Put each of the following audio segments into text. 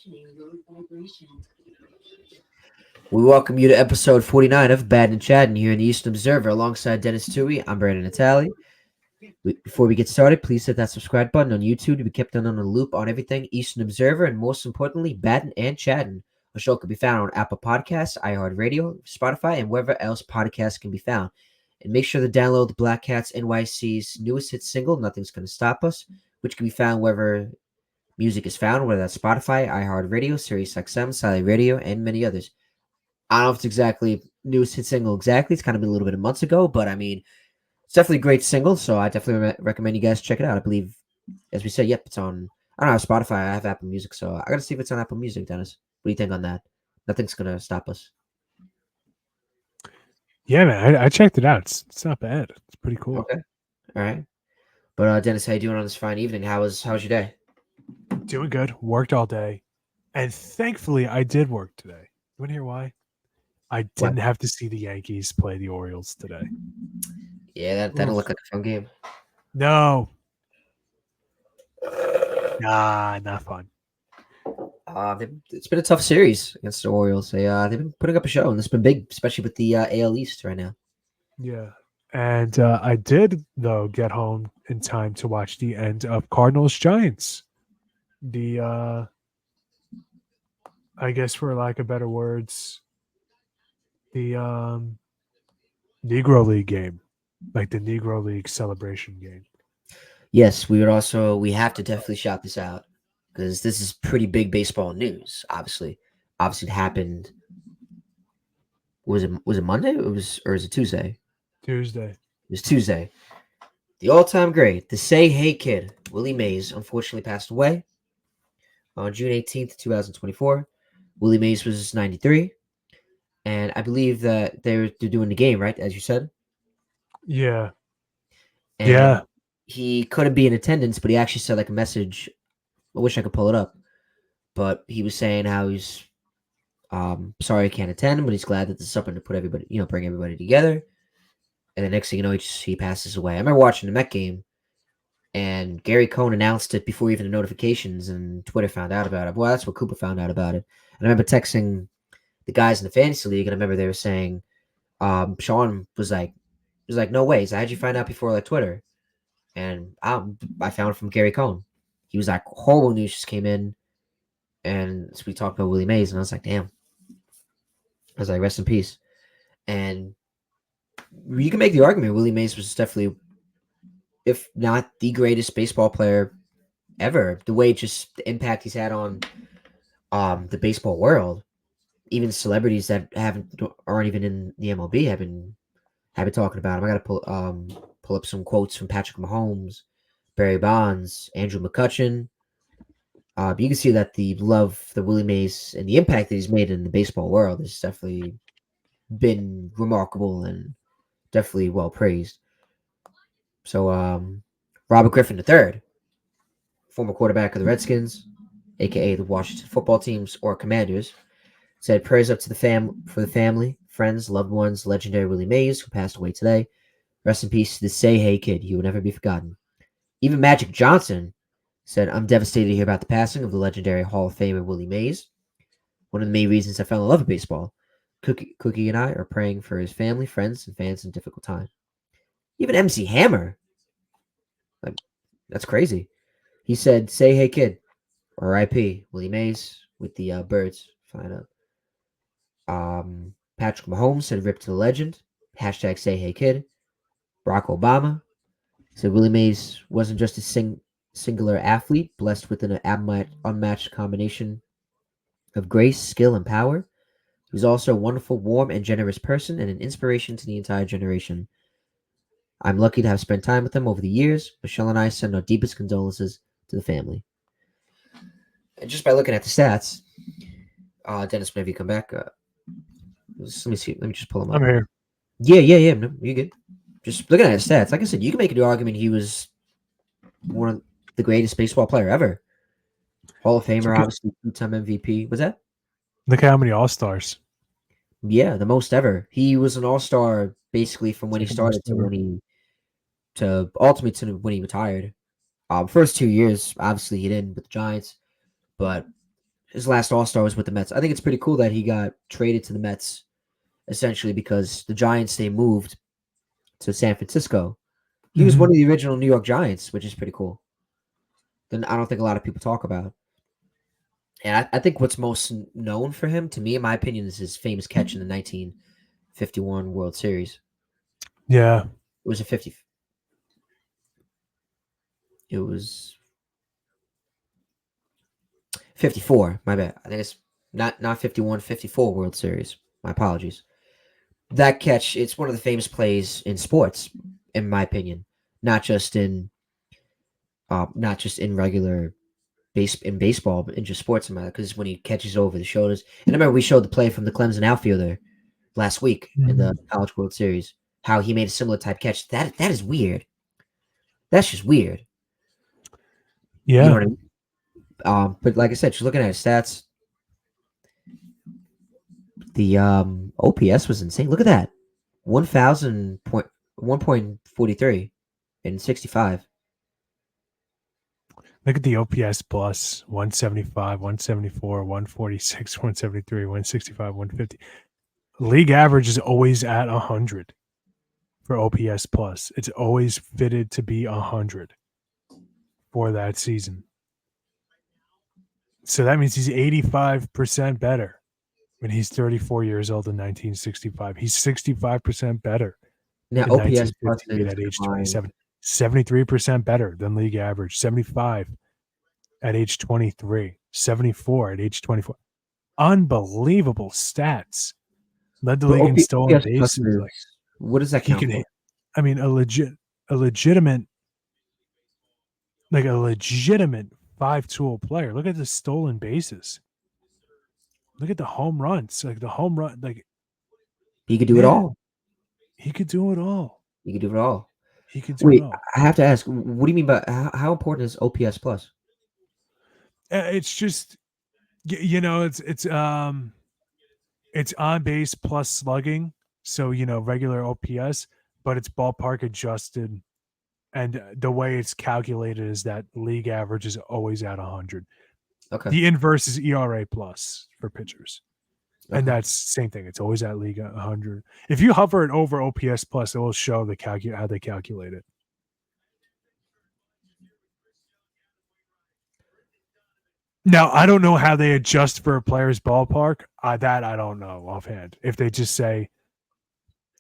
We welcome you to episode 49 of Battin and Chattin here in the Eastern Observer alongside Denis Tuohy. I'm Brandon Natale. Before we get started, please hit that subscribe button on YouTube to be kept on the loop on everything Eastern Observer and most importantly, Battin and Chattin. A show can be found on Apple Podcasts, iHeartRadio, Spotify, and wherever else podcasts can be found. And make sure to download the Black Cats NYC's newest hit single, Nothing's Gonna Stop Us, which can be found wherever music is found, whether that's Spotify, iHeartRadio, SiriusXM, Sally Radio, and many others. I don't know if it's exactly newest hit single exactly. It's kind of been a little bit of months ago, but I mean, it's definitely a great single. So I definitely recommend you guys check it out. I believe, as we said, yep, it's on. I don't have Spotify. I have Apple Music, so I gotta see if it's on Apple Music. Dennis, what do you think on that? Nothing's gonna stop us. Yeah, man, I checked it out. It's not bad. It's pretty cool. Okay, all right. But Dennis, how you doing on this fine evening? How's your day? Doing good. Worked all day, and thankfully, I did work today. You want to hear why? I What? didn't have to see the Yankees play the Orioles today. Yeah, that'll look like a fun game. No, not fun. It's been a tough series against the Orioles. They've been putting up a show, and it's been big, especially with the AL East right now. Yeah, and I did though get home in time to watch the end of Cardinals Giants. The I guess for lack of better words, the Negro League game, like the Negro League celebration game. Yes, we have to definitely shout this out because this is pretty big baseball news. Obviously, it happened. Was it Monday? Or was it Tuesday? Tuesday. It was Tuesday. The all-time great, the Say Hey Kid, Willie Mays, unfortunately passed away on June 18th, 2024. Willie Mays was 93, and I believe that they're doing the game right, as you said. Yeah. And Yeah. he couldn't be in attendance, but he actually said like a message. I wish I could pull it up, but he was saying how he's sorry he can't attend, but he's glad that this is something to put everybody, bring everybody together. And the next thing you know, he passes away. I remember watching the Met game, and Gary Cohn announced it before even the notifications, and Twitter found out about it. Well, that's what Cooper found out about it. And I remember texting the guys in the fantasy league, and I remember they were saying, Sean was like, no way. How'd you find out before like Twitter? And I found it from Gary Cohn. He was like, horrible news just came in, and so we talked about Willie Mays, and I was like, damn. I was like, rest in peace. And you can make the argument Willie Mays was definitely, if not the greatest baseball player ever. The way just the impact he's had on the baseball world, even celebrities that aren't even in the MLB have been talking about him. I gotta pull up some quotes from Patrick Mahomes, Barry Bonds, Andrew McCutcheon. You can see that the love for Willie Mays and the impact that he's made in the baseball world has definitely been remarkable and definitely well praised. So, Robert Griffin III, former quarterback of the Redskins, aka the Washington football teams or Commanders, said prayers up to for the family, friends, loved ones, legendary Willie Mays, who passed away today. Rest in peace to the Say Hey Kid. He will never be forgotten. Even Magic Johnson said, I'm devastated to hear about the passing of the legendary Hall of Famer Willie Mays. One of the main reasons I fell in love with baseball. Cookie and I are praying for his family, friends, and fans in difficult time. Even MC Hammer, like, that's crazy. He said, Say Hey Kid, R.I.P. Willie Mays with the birds flying up. Patrick Mahomes said, Rip to the legend. Hashtag Say Hey Kid. Barack Obama said, Willie Mays wasn't just a singular athlete, blessed with an unmatched combination of grace, skill, and power. He was also a wonderful, warm, and generous person and an inspiration to the entire generation. I'm lucky to have spent time with him over the years. Michelle and I send our deepest condolences to the family. And just by looking at the stats, Dennis, whenever you come back, let me see. Let me just pull him up. I'm here. Yeah. No, you're good. Just looking at his stats, like I said, you can make the argument he was one of the greatest baseball player ever. Hall of Famer, obviously, two-time MVP. Was that? Look at how many All-Stars. Yeah, the most ever. He was an all-star basically from when he Second most started to ever. ultimately to when he retired. First 2 years, obviously he didn't with the Giants, but his last All-Star was with the Mets. I think it's pretty cool that he got traded to the Mets essentially because the Giants they moved to San Francisco. He was one Mhm. of the original New York Giants, which is pretty cool. Then I don't think a lot of people talk about. And I think what's most known for him, to me, in my opinion, is his famous catch in the 1951 World Series. Yeah. It was a 50. It was 54. My bad. I think it's not 51, 54 World Series. My apologies. That catch, it's one of the famous plays in sports, in my opinion. Not just in regular baseball, but in just sports, because when he catches over the shoulders. And I remember we showed the play from the Clemson outfielder last week in the Mhm. College World Series, how he made a similar type catch. That is weird. That's just weird. You know Yeah. what I mean? But like I said, just looking at his stats, the OPS was insane. Look at that, 1,000.1.43 in 65. Look at the OPS plus 175, 174, 146, 173, 165, 150. League average is always at 100 for OPS plus. It's always fitted to be 100 for that season. So that means he's 85% better when he's 34 years old in 1965. He's 65% better Now in OPS plus 1958 is at age defined. 27. 73% better than league average. 75 at age 23. 74 at age 24. Unbelievable stats. Led the But league in stolen OPS plus bases. is Like what does that he count can for? hit. I mean, a legitimate, like a legitimate five-tool player. Look at the stolen bases. Look at the home runs. Like the home run. Like He could do it man, all. he could do it all. He could do it all. He could do it Wait, all. I have to ask, what do you mean by how important is OPS plus? It's just you know, it's on base plus slugging. So regular OPS, but it's ballpark adjusted. And the way it's calculated is that league average is always at 100. Okay, The inverse is ERA plus for pitchers. And okay, that's same thing. It's always at league 100. If you hover it over OPS plus, it will show how they calculate it. Now, I don't know how they adjust for a player's ballpark. That I don't know offhand. If they just say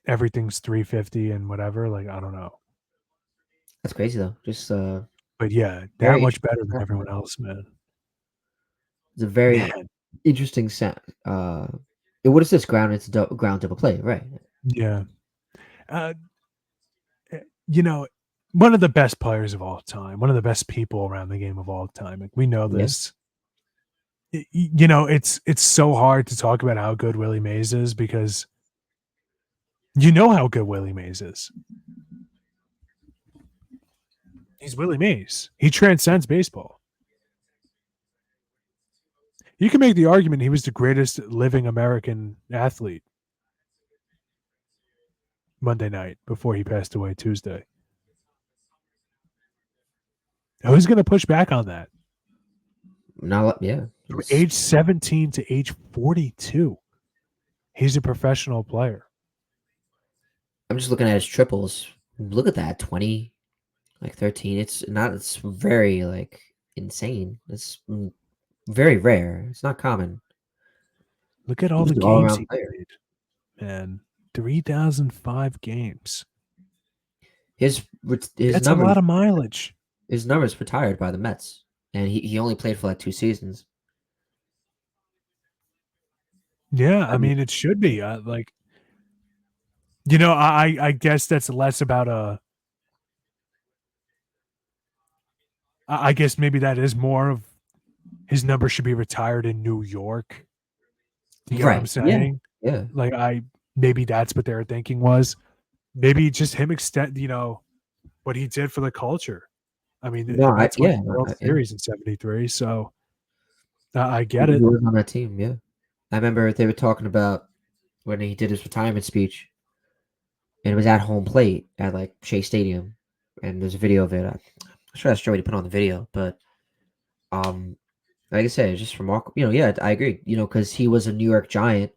everything's 350 and whatever, like I don't know. that's crazy though. Just But yeah, that very much interesting. better than everyone else, man. It's a very Man, interesting sound. What is this ground? It's ground double play, right? yeah. Uh, you know, one of the best players of all time, one of the best people around the game of all time. Like, we know Yeah, this. It's so hard to talk about how good Willie Mays is because you know how good Willie Mays is. He's Willie Mays. He transcends baseball. You can make the argument he was the greatest living American athlete Monday night before he passed away Tuesday. Who's going to push back on that? now yeah, From it's. age 17 to age 42, he's a professional player. I'm just looking at his triples. Look at that, 20, like 13. It's not. It's very like insane. It's very rare. It's not common. Look at He all was the an all games around he player. played, man. 3,005 games. His That's a lot numbers of mileage. retired by the Mets, and he only played for like 2 seasons. Yeah, I I mean, mean, it should be. I guess that's less about I guess maybe that is more of his number should be retired in New York. You get what I'm right? Yeah, saying? yeah. Like maybe that's what their thinking was. Maybe just him extend, what he did for the culture. I mean, No, the Mets went yeah, to the World yeah. Series in '73, so I He get it. was on that team. Yeah, I remember they were talking about when he did his retirement speech, and it was at home plate at like Shea Stadium, and there's a video of it. I'm sure that's Joey to put on the video, but um, Like I said, it's just remarkable. Yeah, I agree. Because he was a New York Giant,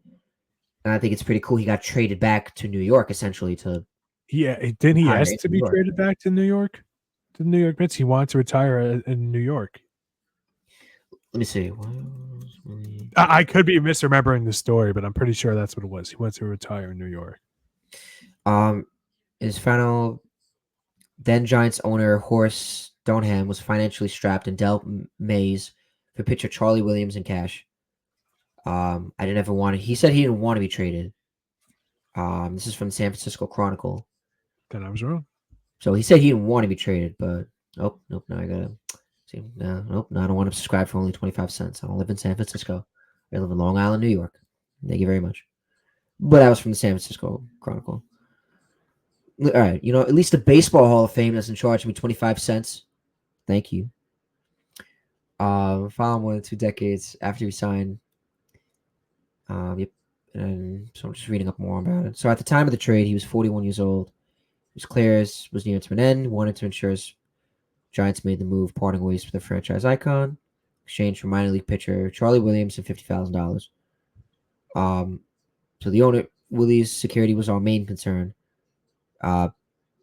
and I think it's pretty cool. He got traded back to New York essentially to Yeah, didn't he retire ask in to New be York. traded back to New York? To the New York Mets? He wanted to retire in New York. Let me see. I could be misremembering the story, but I'm pretty sure that's what it was. He went to retire in New York. Um, his final then Giants owner Horace Stoneham was financially strapped and dealt Mays for pitcher Charlie Williams in cash. I didn't ever want to. He said he didn't want to be traded. This is from the San Francisco Chronicle. Then I was wrong. So he said he didn't want to be traded, but nope. Now I gotta see. No, I don't want to subscribe for only 25 cents. I don't live in San Francisco. I live in Long Island, New York. Thank you very much. But that was from the San Francisco Chronicle. All right, at least the Baseball Hall of Fame doesn't charge me 25 cents. Thank you. Following more than 2 decades after he signed. Yep. And so I'm just reading up more about it. So at the time of the trade, he was 41 years old. His career was near to an end. Wanted to ensure his Giants made the move, parting ways with their franchise icon, exchange for minor league pitcher Charlie Williams and $50,000. So the owner Willie's security was our main concern.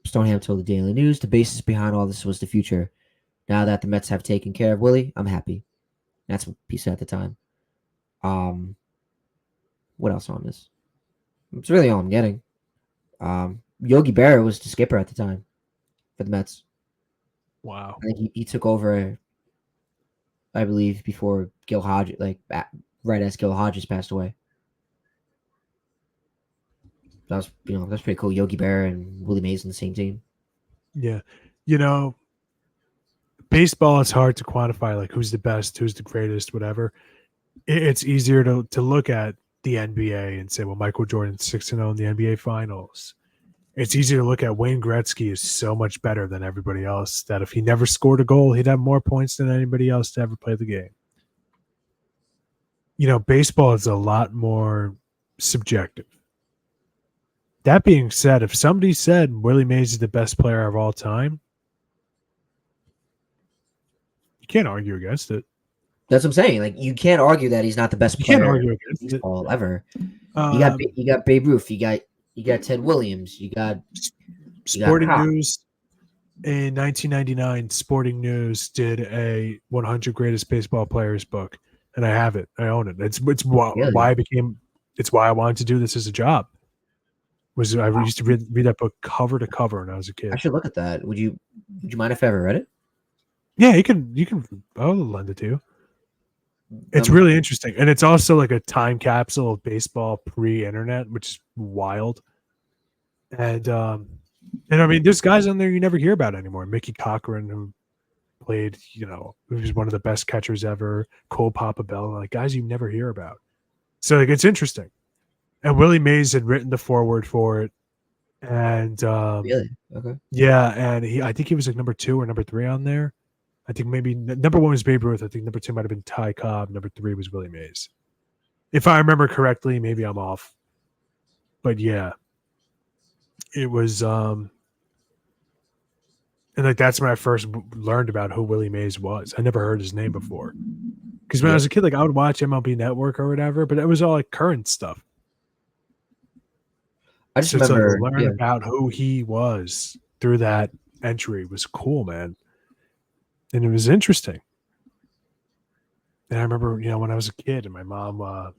Stoneham told the Daily News the basis behind all this was the future. Now that the Mets have taken care of Willie, I'm happy. That's what he said at the time. What else on this? It's really all I'm getting. Yogi Berra was the skipper at the time for the Mets. Wow. I think he took over, I believe, before Gil Hodges, right as Gil Hodges passed away. That's pretty cool. Yogi Berra and Willie Mays in the same team. Yeah. Baseball is hard to quantify, like who's the best, who's the greatest, whatever. It's easier to look at the NBA and say, well, Michael Jordan's 6-0 in the NBA Finals. It's easier to look at Wayne Gretzky is so much better than everybody else that if he never scored a goal, he'd have more points than anybody else to ever play the game. Baseball is a lot more subjective. That being said, if somebody said Willie Mays is the best player of all time, you can't argue against it. That's what I'm saying. Like, you can't argue that he's not the best You can't player argue in against baseball it. ever. You got Babe Ruth. You got Ted Williams. You got Sporting Pop. News in 1999. Sporting News did a 100 greatest baseball players book, and I have it. I own it. It's why I became. It's why I wanted to do this as a job. I used to read that book cover to cover when I was a kid. I should look at that. Would you mind if I ever read it? Yeah, you can. I'll lend it to you. It's really interesting, and it's also like a time capsule of baseball pre-internet, which is wild. And I mean, there's guys on there you never hear about anymore. Mickey Cochran, who played, he was one of the best catchers ever. Cole Popabella, like guys you never hear about. So like it's interesting. And Willie Mays had written the foreword for it, and Really? Okay. yeah, and I think he was like number 2 or number 3 on there. I think maybe number 1 was Babe Ruth. I think number 2 might have been Ty Cobb. Number 3 was Willie Mays. If I remember correctly, maybe I'm off. But yeah, it was and like that's when I first learned about who Willie Mays was. I never heard his name before. Because when I was a kid, like I would watch MLB Network or whatever, but it was all like current stuff. I just remember to learn about who he was through that entry was cool, man. And it was interesting. And I remember, when I was a kid and my mom,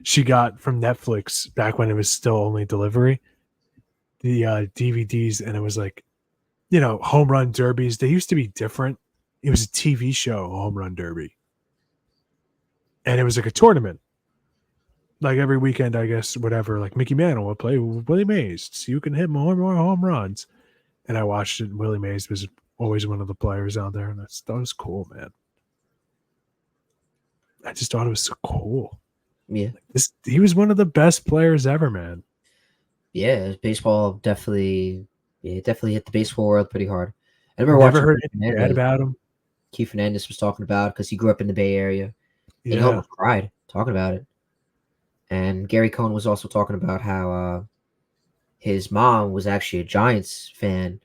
she got from Netflix back when it was still only delivery, the DVDs, and it was like, home run derbies. They used to be different. It was a TV show, home run derby. And it was like a tournament. Like every weekend, I guess, whatever, like Mickey Mantle would play Willie Mays so you can hit more home runs. And I watched it, and Willie Mays was always one of the players out there, and I thought it was cool, man. I just thought it was so cool. Yeah. He was one of the best players ever, man. Yeah, baseball definitely hit the baseball world pretty hard. I remember Never heard anything bad about him. Keith Hernandez was talking about because he grew up in the Bay Area. Yeah. And he almost cried talking about it. And Gary Cohn was also talking about how his mom was actually a Giants fan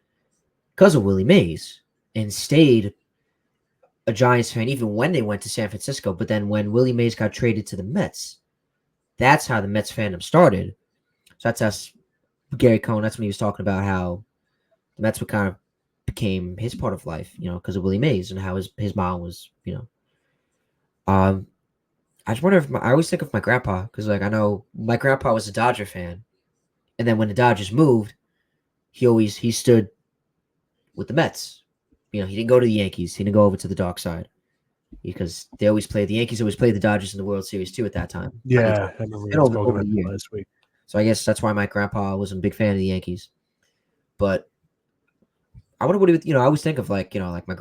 because of Willie Mays and stayed a Giants fan even when they went to San Francisco. But then when Willie Mays got traded to the Mets, that's how the Mets fandom started. So that's us, Gary Cohen. That's when he was talking about how the Mets were kind of became his part of life, because of Willie Mays and how his mom was, I just wonder if I always think of my grandpa because, like, I know my grandpa was a Dodger fan, and then when the Dodgers moved, he stood with the Mets. He didn't go to the Yankees. He didn't go over to the dark side because the Yankees always played the Dodgers in the World Series too at that time. Yeah, I remember we spoke over about the that year. last week. So I guess that's why my grandpa wasn't a big fan of the Yankees. But I wonder what he would, I always think of like my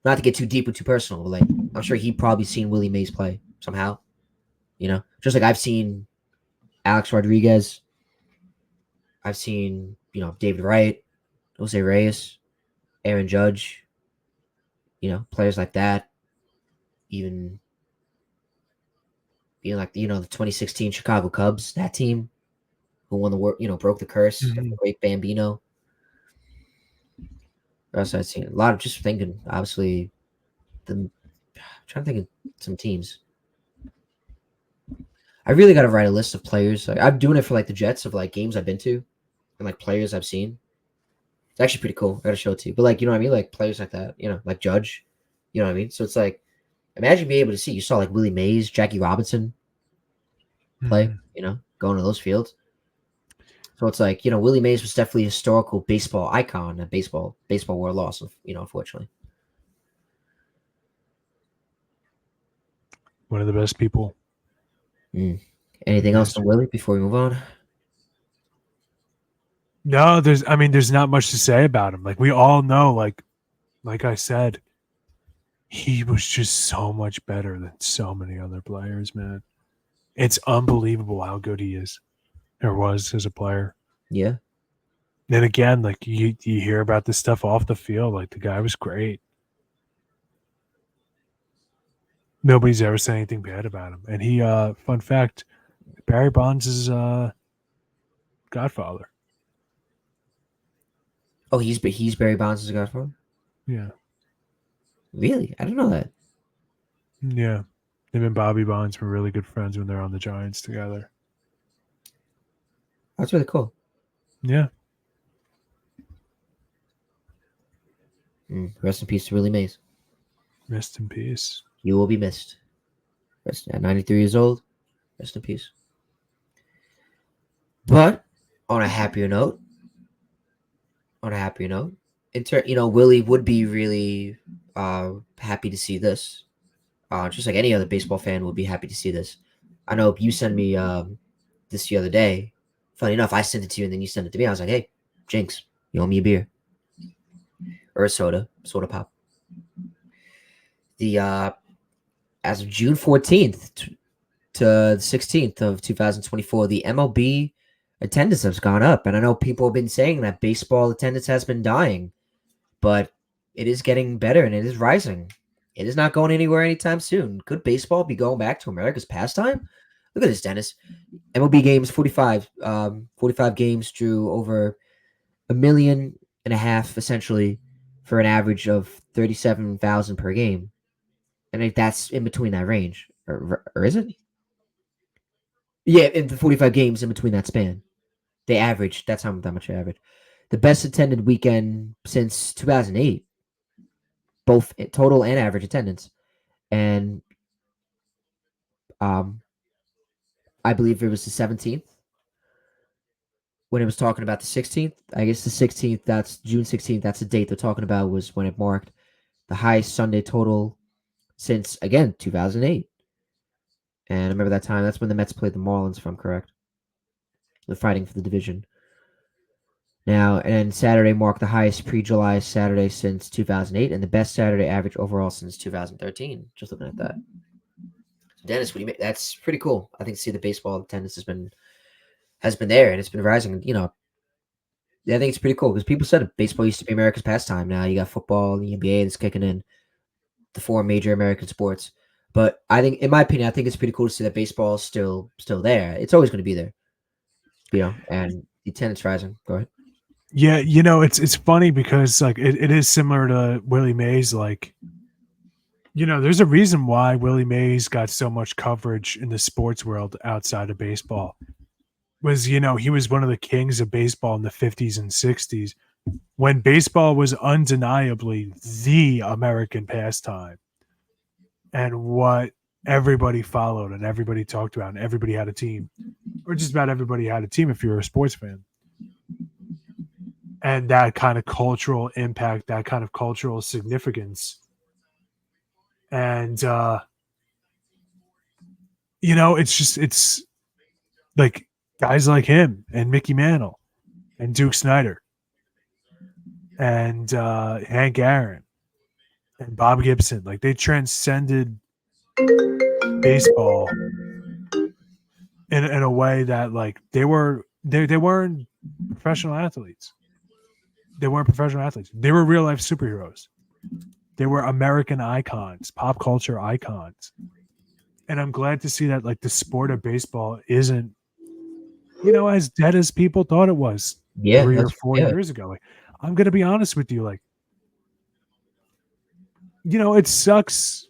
not to get too deep or too personal, but like I'm sure he probably seen Willie Mays play somehow. Just like I've seen Alex Rodriguez. I've seen, David Wright, Jose Reyes, Aaron Judge, players like that. Even being like, the 2016 Chicago Cubs, that team who won the world, broke the curse of the great Bambino. What else I've seen? A lot of just thinking, obviously, I'm trying to think of some teams. I really got to write a list of players. Like, I'm doing it for like the Jets of like games I've been to and like players I've seen. It's actually pretty cool. I got to show it to you. But like, you know what I mean? Like players like that, like Judge. You know what I mean? So it's like, imagine being able to see. You saw like Willie Mays, Jackie Robinson play. Going to those fields. So it's like, Willie Mays was definitely a historical baseball icon, and baseball wore a loss, unfortunately. One of the best people. Anything else on Willie before we move on? No, there's not much to say about him. Like we all know, like I said, he was just so much better than so many other players, man. It's unbelievable how good he is or was as a player. Yeah. And again, like you hear about this stuff off the field, like the guy was great. Nobody's ever said anything bad about him. And he, fun fact, Barry Bonds' godfather. Oh, he's Barry Bonds' godfather? Yeah. Really? I didn't know that. Yeah. Him and Bobby Bonds were really good friends when they're on the Giants together. That's really cool. Yeah. Rest in peace to Willie Mays. Rest in peace. You will be missed. At 93 years old, rest in peace. But on a happier note, Willie would be really happy to see this. Just like any other baseball fan would be happy to see this. I know you sent me this the other day. Funny enough, I sent it to you and then you sent it to me. I was like, hey, Jinx, you owe me a beer. Or a soda pop. As of June 14th to the 16th of 2024, the MLB attendance has gone up. And I know people have been saying that baseball attendance has been dying, but it is getting better and it is rising. It is not going anywhere anytime soon. Could baseball be going back to America's pastime? Look at this, Dennis. MLB games, 45 games drew over 1.5 million, essentially, for an average of 37,000 per game. And that's in between that range. Or is it? Yeah, in the 45 games in between that span. They averaged, that's how much they average. The best attended weekend since 2008, both total and average attendance. And I believe it was the 17th when it was talking about the 16th. I guess the 16th, that's June 16th. That's the date they're talking about, was when it marked the highest Sunday total since, again, 2008. And I remember that time. That's when the Mets played the Marlins, if I'm correct. They're fighting for the division. Now, and Saturday marked the highest pre-July Saturday since 2008 and the best Saturday average overall since 2013. Just looking at that. Dennis, what do you make? That's pretty cool. I think to see the baseball attendance has been there and it's been rising. I think it's pretty cool because people said baseball used to be America's pastime. Now you got football, the NBA that's kicking in, the 4 major American sports. But I think, in my opinion, I think it's pretty cool to see that baseball is still there. It's always going to be there, and the attendance rising. Go ahead. Yeah, it's funny because like it is similar to Willie Mays. Like There's a reason why Willie Mays got so much coverage in the sports world outside of baseball. He was one of the kings of baseball in the 50s and 60s when baseball was undeniably the American pastime and what everybody followed and everybody talked about and everybody had a team, or just about everybody had a team if you're a sports fan. And that kind of cultural impact, that kind of cultural significance. And, it's like guys like him and Mickey Mantle and Duke Snider and Hank Aaron and Bob Gibson. Like, they transcended baseball in a way that, like, they weren't professional athletes. They weren't professional athletes. They were real life superheroes. They were American icons, pop culture icons. And I'm glad to see that, like, the sport of baseball isn't, as dead as people thought it was 3 or 4 years ago. Like, I'm going to be honest with you. Like, it sucks.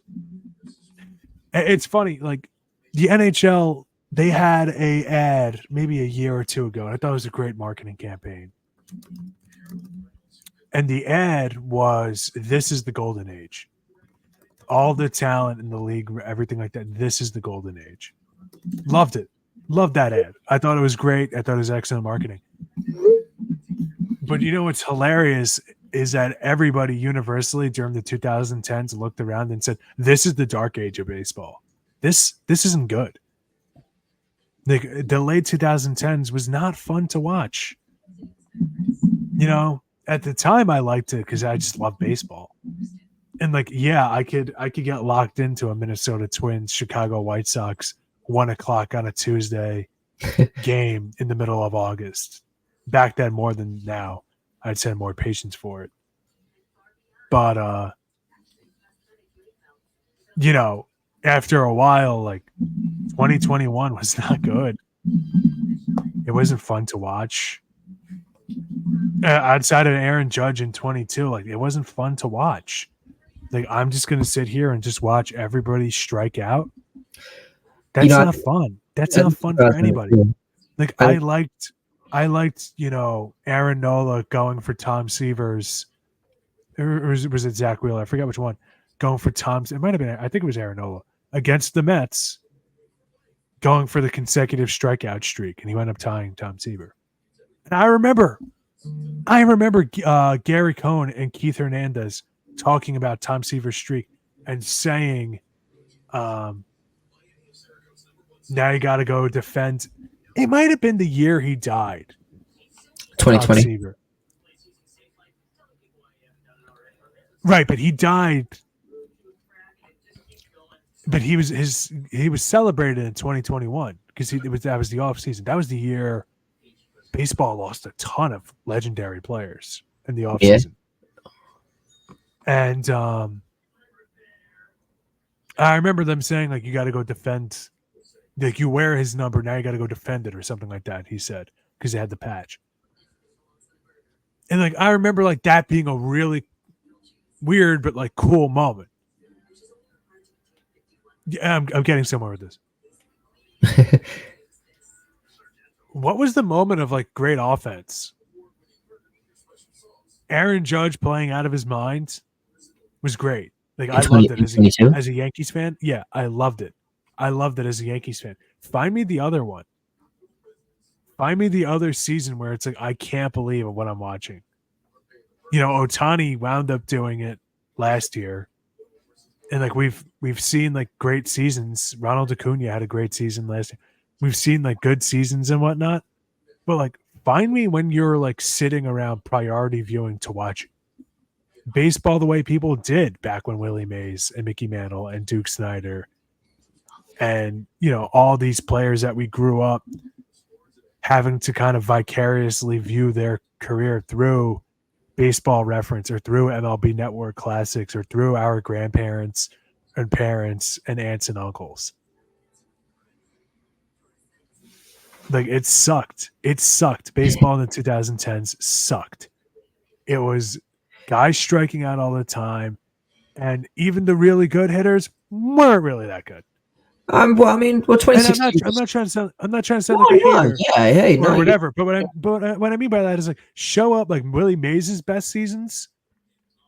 It's funny. Like, the NHL, they had a ad maybe a year or two ago, and I thought it was a great marketing campaign. And the ad was, "This is the golden age. All the talent in the league, everything like that. This is the golden age." Loved it. Loved that ad. I thought it was great. I thought it was excellent marketing. But what's hilarious is that everybody universally during the 2010s looked around and said, "This is the dark age of baseball. This isn't good." The late 2010s was not fun to watch. At the time I liked it because I just love baseball. And, like, yeah, I could get locked into a Minnesota Twins, Chicago White Sox 1:00 on a Tuesday game in the middle of August. Back then, more than now, I'd say more patience for it. But after a while, like, 2021 was not good. It wasn't fun to watch. Outside of Aaron Judge in 22, like, it wasn't fun to watch. Like, I'm just gonna sit here and just watch everybody strike out. That's not fun. That's not fun for anybody. Like, I liked Aaron Nola going for Tom Seaver's, or was it Zach Wheeler? I forget which one. Going for Tom's. It might have been. I think it was Aaron Nola against the Mets, going for the consecutive strikeout streak, and he wound up tying Tom Seaver. And I remember Gary Cohn and Keith Hernandez talking about Tom Seaver's streak and saying, now you got to go defend. It might have been the year he died. 2020. Tom Seaver. Right, but he died. But he was celebrated in 2021 because that was the off season. That was the year baseball lost a ton of legendary players in the off season. And I remember them saying, like, you got to go defend, like, you wear his number, now you got to go defend it or something like that, he said, because they had the patch. And, like, I remember, like, that being a really weird but, like, cool moment. Yeah, I'm getting somewhere with this. What was the moment of, like, great offense? Aaron Judge playing out of his mind was great. Like, I loved it as a Yankees fan. Yeah, I loved it. I loved it as a Yankees fan. Find me the other one. Find me the other season where it's like, I can't believe what I'm watching. Ohtani wound up doing it last year. And, like, we've seen, like, great seasons. Ronald Acuna had a great season last year. We've seen, like, good seasons and whatnot. But, like, find me when you're, like, sitting around priority viewing to watch baseball the way people did back when Willie Mays and Mickey Mantle and Duke Snider and, all these players that we grew up having to kind of vicariously view their career through Baseball Reference or through MLB Network Classics or through our grandparents and parents and aunts and uncles. Like, it sucked. It sucked. Baseball in the 2010s sucked. It was guys striking out all the time. And even the really good hitters weren't really that good. Well, I mean, well, And 2016 I'm was not trying to sound no, like a no, hater yeah, hey, or no, you, whatever. But what I mean by that is like show up like Willie Mays' best seasons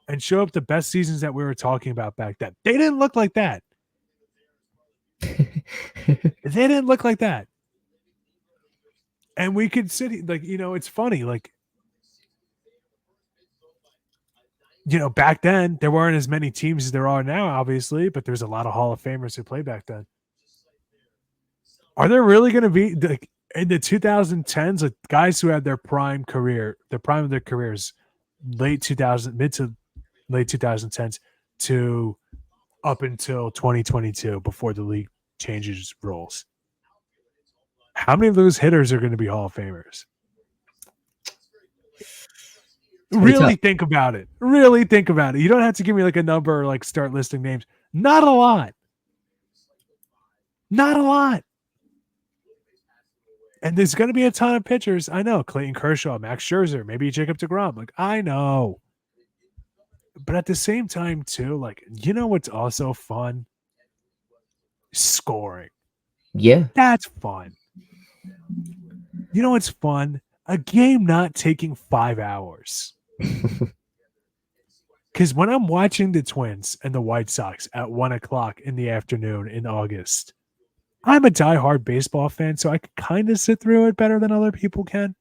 and show up the best seasons that we were talking about back then. They didn't look like that. They didn't look like that. And we could sit like, it's funny, like, back then there weren't as many teams as there are now, obviously, but there's a lot of Hall of Famers who played back then. Are there really going to be like in the 2010s, like guys who had their prime of their careers, mid to late 2010s to up until 2022 before the league changes roles? How many of those hitters are going to be Hall of Famers? it's pretty tough. Really think about it. Really think about it. You don't have to give me like a number or like start listing names. Not a lot. Not a lot. And there's going to be a ton of pitchers. I know. Clayton Kershaw, Max Scherzer, maybe Jacob deGrom. Like, I know. But at the same time, too, like, what's also fun? Scoring. Yeah. That's fun. You know what's fun? A game not taking 5 hours. Because when I'm watching the Twins and the White Sox at 1:00 in the afternoon in August, I'm a diehard baseball fan, so I can kind of sit through it better than other people can.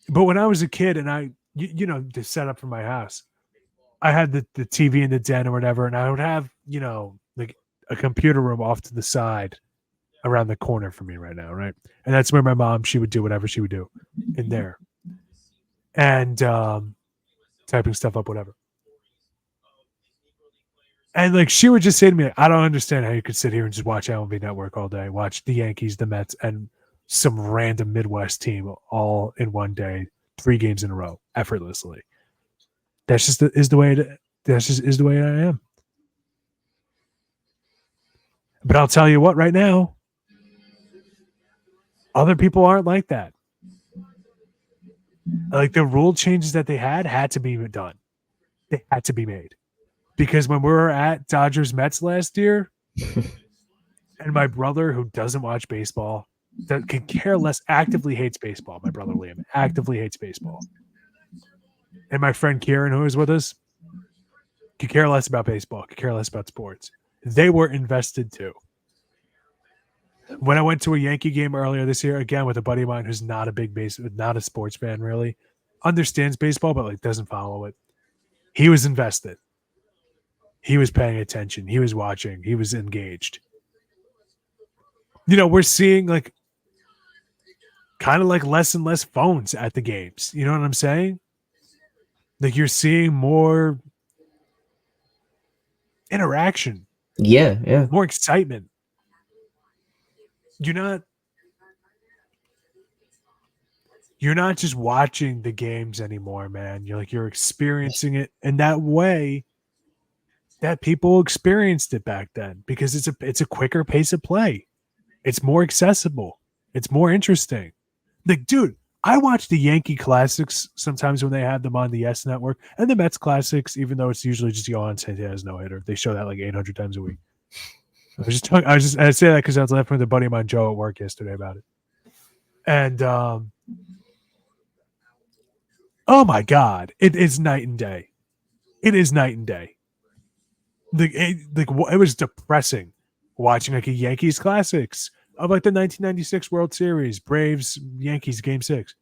But when I was a kid and the setup for my house, I had the TV in the den or whatever, and I would have, like a computer room off to the side around the corner for me right now, right? And that's where my mom, she would do whatever she would do in there. And typing stuff up, whatever. And like she would just say to me, I don't understand how you could sit here and just watch MLB Network all day, watch the Yankees, the Mets, and some random Midwest team all in one day, 3 games in a row, effortlessly. That's just is the way I am. But I'll tell you what, right now, other people aren't like that. Like the rule changes that they had to be done. They had to be made. Because when we were at Dodgers Mets last year, and my brother, who doesn't watch baseball, that can care less, actively hates baseball. My brother Liam actively hates baseball. And my friend Kieran, who was with us, could care less about baseball, could care less about sports. They were invested too. When I went to a Yankee game earlier this year, again with a buddy of mine who's not not a sports fan really, understands baseball but like doesn't follow it. He was invested. He was paying attention. He was watching. He was engaged. We're seeing like kind of like less and less phones at the games. You know what I'm saying? Like you're seeing more interaction. Yeah. More excitement. You're not just watching the games anymore, man. You're experiencing it in that way that people experienced it back then because it's a quicker pace of play. It's more accessible. It's more interesting. Like, dude, I watch the Yankee Classics sometimes when they have them on the S Network, and the Mets Classics, even though it's usually just Yohan Santiago's no hitter. They show that like 800 times a week. I say that because I was laughing with a buddy of mine, Joe, at work yesterday about it. And oh my God, it is night and day. It is night and day. It was depressing watching like a Yankees Classics of like the 1996 World Series, Braves Yankees Game 6,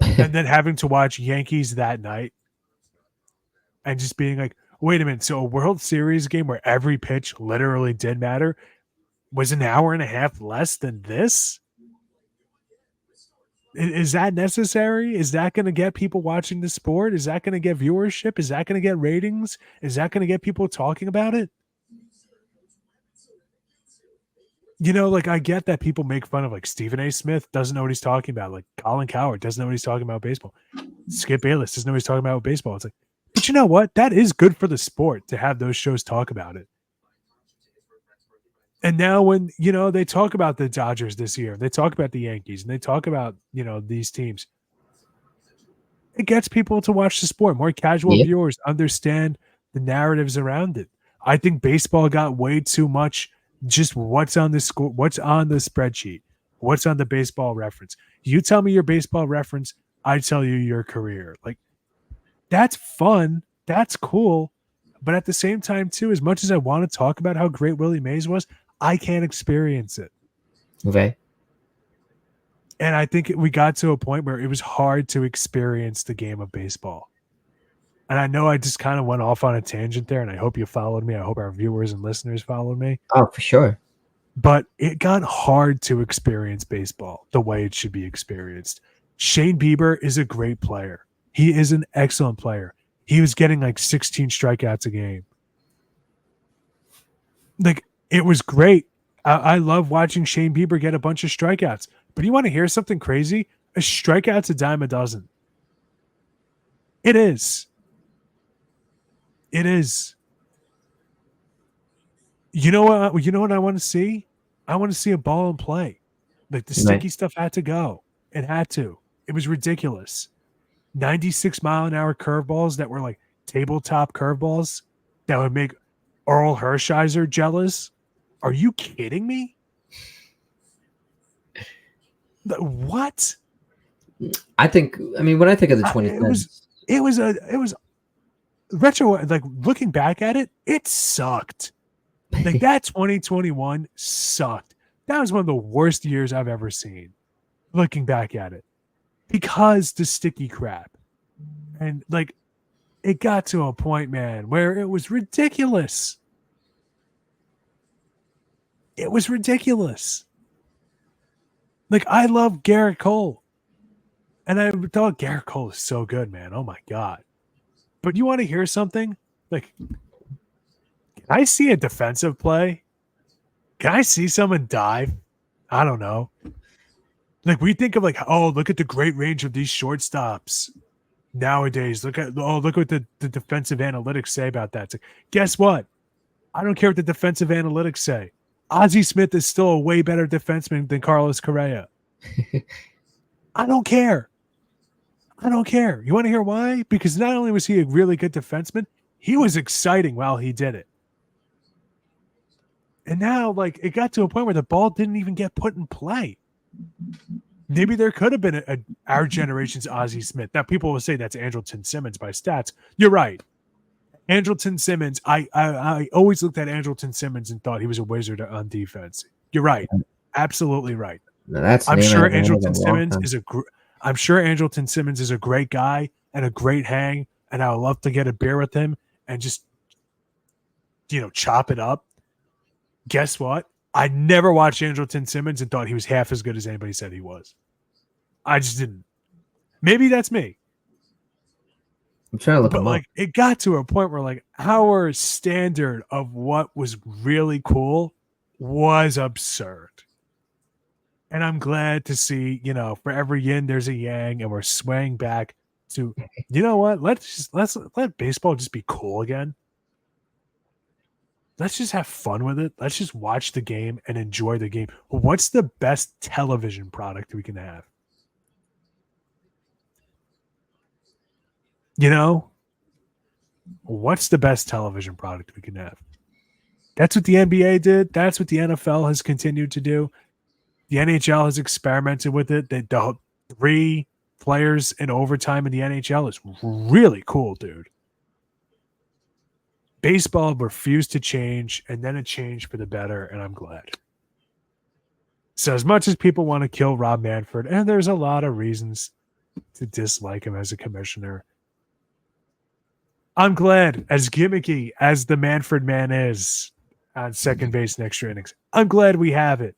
and then having to watch Yankees that night and just being like, wait a minute, so a World Series game where every pitch literally did matter was an hour and a half less than this? Is that necessary? Is that going to get people watching the sport? Is that going to get viewership? Is that going to get ratings? Is that going to get people talking about it? Like I get that people make fun of like Stephen A. Smith doesn't know what he's talking about. Like Colin Cowherd doesn't know what he's talking about baseball. Skip Bayless doesn't know what he's talking about with baseball. It's like, but you know what? That is good for the sport to have those shows talk about it. And now when, they talk about the Dodgers this year, they talk about the Yankees, and they talk about, these teams, it gets people to watch the sport. More casual viewers understand the narratives around it. I think baseball got way too much just what's on the score, what's on the spreadsheet, what's on the baseball reference. You tell me your baseball reference, I tell you your career. Like, that's fun. That's cool. But at the same time, too, as much as I want to talk about how great Willie Mays was, I can't experience it. Okay. And I think we got to a point where it was hard to experience the game of baseball. And I know I just kind of went off on a tangent there, and I hope you followed me. I hope our viewers and listeners followed me. Oh, for sure. But it got hard to experience baseball the way it should be experienced. Shane Bieber is a great player. He is an excellent player. He was getting like 16 strikeouts a game. Like, it was great. I love watching Shane Bieber get a bunch of strikeouts. But you want to hear something crazy? A strikeout's a dime a dozen. It is. It is. You know what? You know what I want to see? I want to see a ball in play. Like, the sticky stuff had to go. It had to. It was ridiculous. 96-mile-an-hour curveballs that were like tabletop curveballs that would make Earl Hershiser jealous. Are you kidding me? What? I mean, when I think of the 2010s, it was retro. Like, looking back at it, it sucked. Like, that 2021 sucked. That was one of the worst years I've ever seen. Looking back at it, because the sticky crap, and like, it got to a point, man, where it was ridiculous. It was ridiculous. Like, I love Garrett Cole. And I thought Garrett Cole is so good, man. Oh, my God. But you want to hear something? Like, can I see a defensive play? Can I see someone dive? I don't know. Like, we think of like, oh, look at the great range of these shortstops nowadays. Look what the defensive analytics say about that. It's like, guess what? I don't care what the defensive analytics say. Ozzie Smith is still a way better defenseman than Carlos Correa. I don't care. I don't care. You want to hear why? Because not only was he a really good defenseman, he was exciting while he did it. And now, like, it got to a point where the ball didn't even get put in play. Maybe there could have been our generation's Ozzie Smith. Now, people will say that's Andrelton Simmons by stats. You're right. Andrelton Simmons, I always looked at Andrelton Simmons and thought he was a wizard on defense. You're right. Absolutely right. No, I'm sure Andrelton Simmons is a great guy and a great hang, and I would love to get a beer with him and just, chop it up. Guess what? I never watched Andrelton Simmons and thought he was half as good as anybody said he was. I just didn't. Maybe that's me. I'm trying to look him up. It got to a point where, like, our standard of what was really cool was absurd. And I'm glad to see, for every yin, there's a yang, and we're swaying back to, you know what? Let's let baseball just be cool again. Let's just have fun with it. Let's just watch the game and enjoy the game. What's the best television product we can have? What's the best television product we can have? That's what the NBA did. That's what the NFL has continued to do. The NHL has experimented with it. The 3 players in overtime in the NHL is really cool, dude. Baseball refused to change, and then it changed for the better, and I'm glad. So as much as people want to kill Rob Manfred, and there's a lot of reasons to dislike him as a commissioner, I'm glad, as gimmicky as the Manfred man is on second base and extra innings, I'm glad we have it.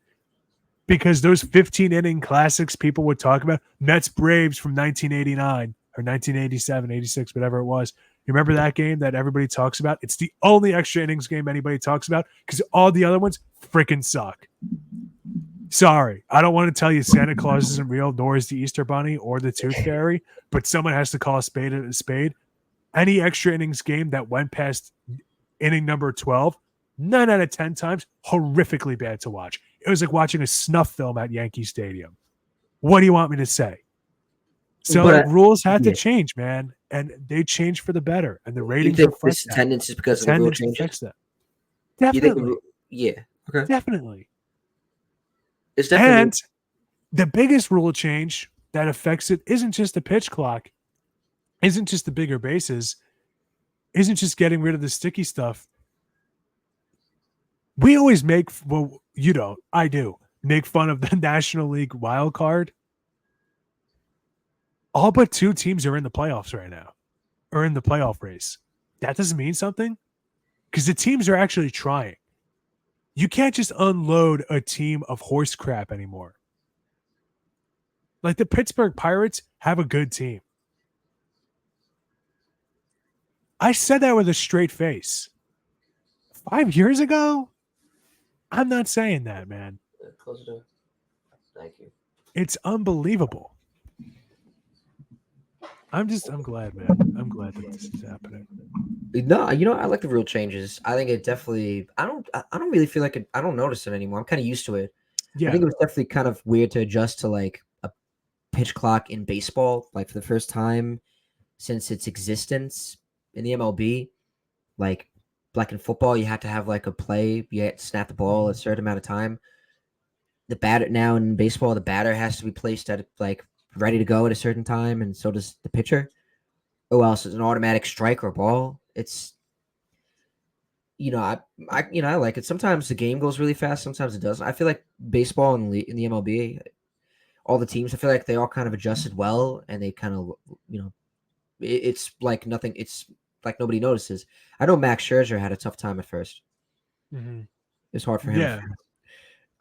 Because those 15-inning classics people would talk about, Mets Braves from 1989 or 1987, 86, whatever it was. You remember that game that everybody talks about? It's the only extra innings game anybody talks about because all the other ones freaking suck. Sorry, I don't want to tell you Santa Claus isn't real, nor is the Easter Bunny or the Tooth Fairy, but someone has to call a spade a spade. Any extra innings game that went past inning number 12, 9 out of 10 times, horrifically bad to watch. It was like watching a snuff film at Yankee Stadium. What do you want me to say? So But rules had to yeah, change, man, and they changed for the better, and the you ratings think reflect this that. attendance is because of the rule Attendance changes? reflects that. You think Definitely, yeah, okay, definitely. it's definitely And the biggest rule change that affects it isn't just the pitch clock, isn't just the bigger bases, isn't just getting rid of the sticky stuff. We always make, well, you don't, I do, make fun of the National League wild card. All but 2 teams are in the playoffs right now, or in the playoff race. That doesn't mean something because the teams are actually trying. You can't just unload a team of horse crap anymore. Like the Pittsburgh Pirates have a good team. I said that with a straight face. 5 years ago, I'm not saying that, man. close the door. Thank you. It's unbelievable. I'm glad, man. I'm glad that this is happening. No, I like the rule changes. I think it definitely. I don't really feel like it. I don't notice it anymore. I'm kind of used to it. I Yeah. think it was definitely kind of weird to adjust to like a pitch clock in baseball, like for the first time since its existence in the MLB. Like in football, you had to have like a play. You had to snap the ball a certain amount of time. The batter now in baseball, the batter has to be placed at like ready to go at a certain time, and so does the pitcher. Or else it's an automatic strike or ball. It's I like it. Sometimes the game goes really fast. Sometimes it doesn't. I feel like baseball in the MLB, all the teams, I feel like they all kind of adjusted well, and they kind of it's like nothing. It's like nobody notices. I know Max Scherzer had a tough time at first. Mm-hmm. It's hard for him. Yeah.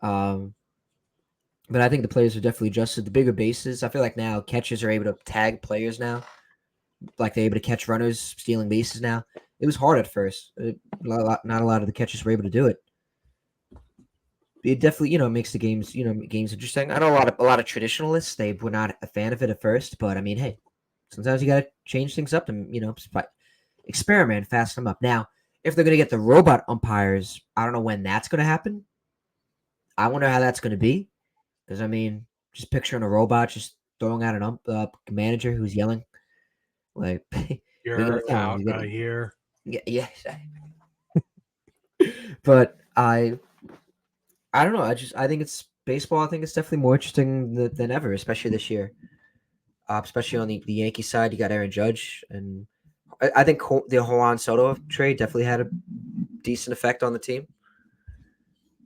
Um, but I think the players are definitely adjusted. The bigger bases, I feel like now catchers are able to tag players now. Like they're able to catch runners stealing bases now. It was hard at first. Not a lot of the catchers were able to do it. It definitely makes the games interesting. I know a lot of traditionalists, they were not a fan of it at first, but I mean, hey, sometimes you gotta change things up and experiment, fasten them up. Now, if they're gonna get the robot umpires, I don't know when that's gonna happen. I wonder how that's gonna be, because I mean, just picturing a robot just throwing out an manager who's yelling like, "What are you gonna You're tell him? out here. Yeah, yeah." But I don't know. I think it's baseball. I think it's definitely more interesting than ever, especially this year. Especially on the Yankee side, you got Aaron Judge, and I think the Juan Soto trade definitely had a decent effect on the team.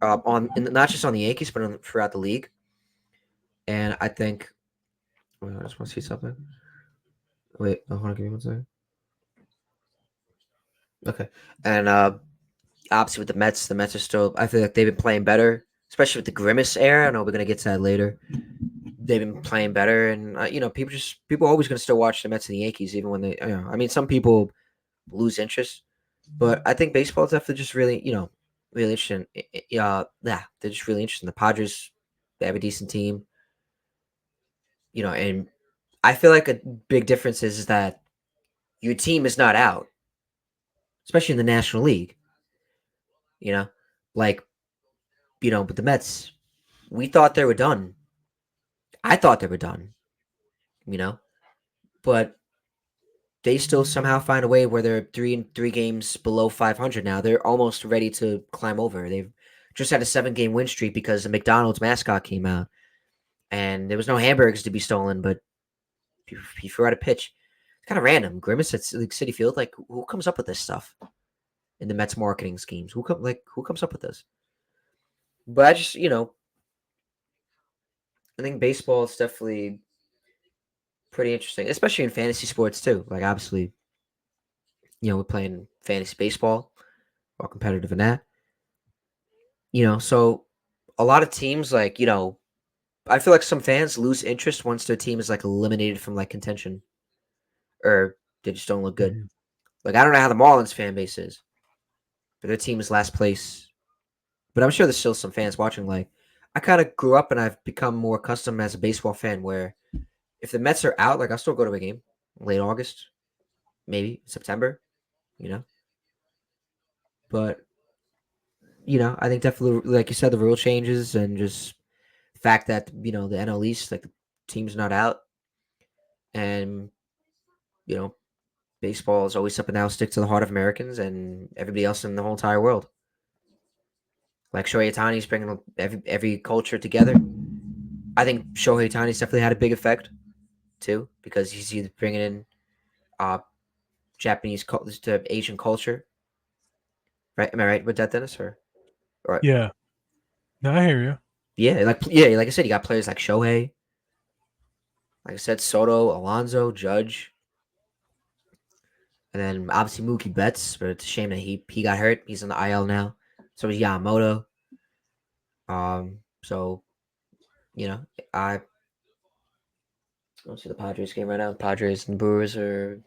Not just on the Yankees, but throughout the league. And I think, wait, I just want to see something. Wait, hold on, give me 1 second. Okay, and obviously with the Mets are still. I feel like they've been playing better, especially with the Grimace era. I know we're gonna get to that later. They've been playing better, and people are always gonna still watch the Mets and the Yankees, even when they. I mean, some people lose interest, but I think baseball is definitely just really, really interesting. Yeah, they're just really interesting. The Padres, they have a decent team, and I feel like a big difference is that your team is not out, especially in the National League. You know, like but the Mets, we thought they were done. I thought they were done. You know, but they still somehow find a way where they're three games below 500 now. They're almost ready to climb over. They've just had a 7-game win streak because the McDonald's mascot came out, and there was no hamburgers to be stolen, but he threw out a pitch. It's kind of random. Grimace at City Field, like who comes up with this stuff in the Mets marketing schemes? Who comes up with this? But I just I think baseball is definitely pretty interesting, especially in fantasy sports too. Like obviously, we're playing fantasy baseball, or competitive in that. So a lot of teams I feel like some fans lose interest once their team is like eliminated from like contention or they just don't look good. Mhm. Like I don't know how the Marlins fan base is, but their team is last place. But I'm sure there's still some fans watching. Like I kind of grew up and I've become more accustomed as a baseball fan where if the Mets are out, like I'll still go to a game late August, maybe September, you know. But I think definitely like you said, the rule changes and just the fact that the NL East, like the team's not out. And, you know, baseball is always something that will stick to the heart of Americans and everybody else in the whole entire world. Like Shohei Ohtani's bringing every culture together. I think Shohei Ohtani's definitely had a big effect too, because he's either bringing in uh, Japanese to Asian culture. Right? Am I right with that, Dennis? Or Yeah. No, I hear you. yeah, like I said, you got players like Shohei, like I said, Soto, Alonso, Judge, and then obviously Mookie Betts. But it's a shame that he got hurt. He's on the IL now. So is Yamamoto. So you know, I let's see the Padres game right now. Padres and Brewers are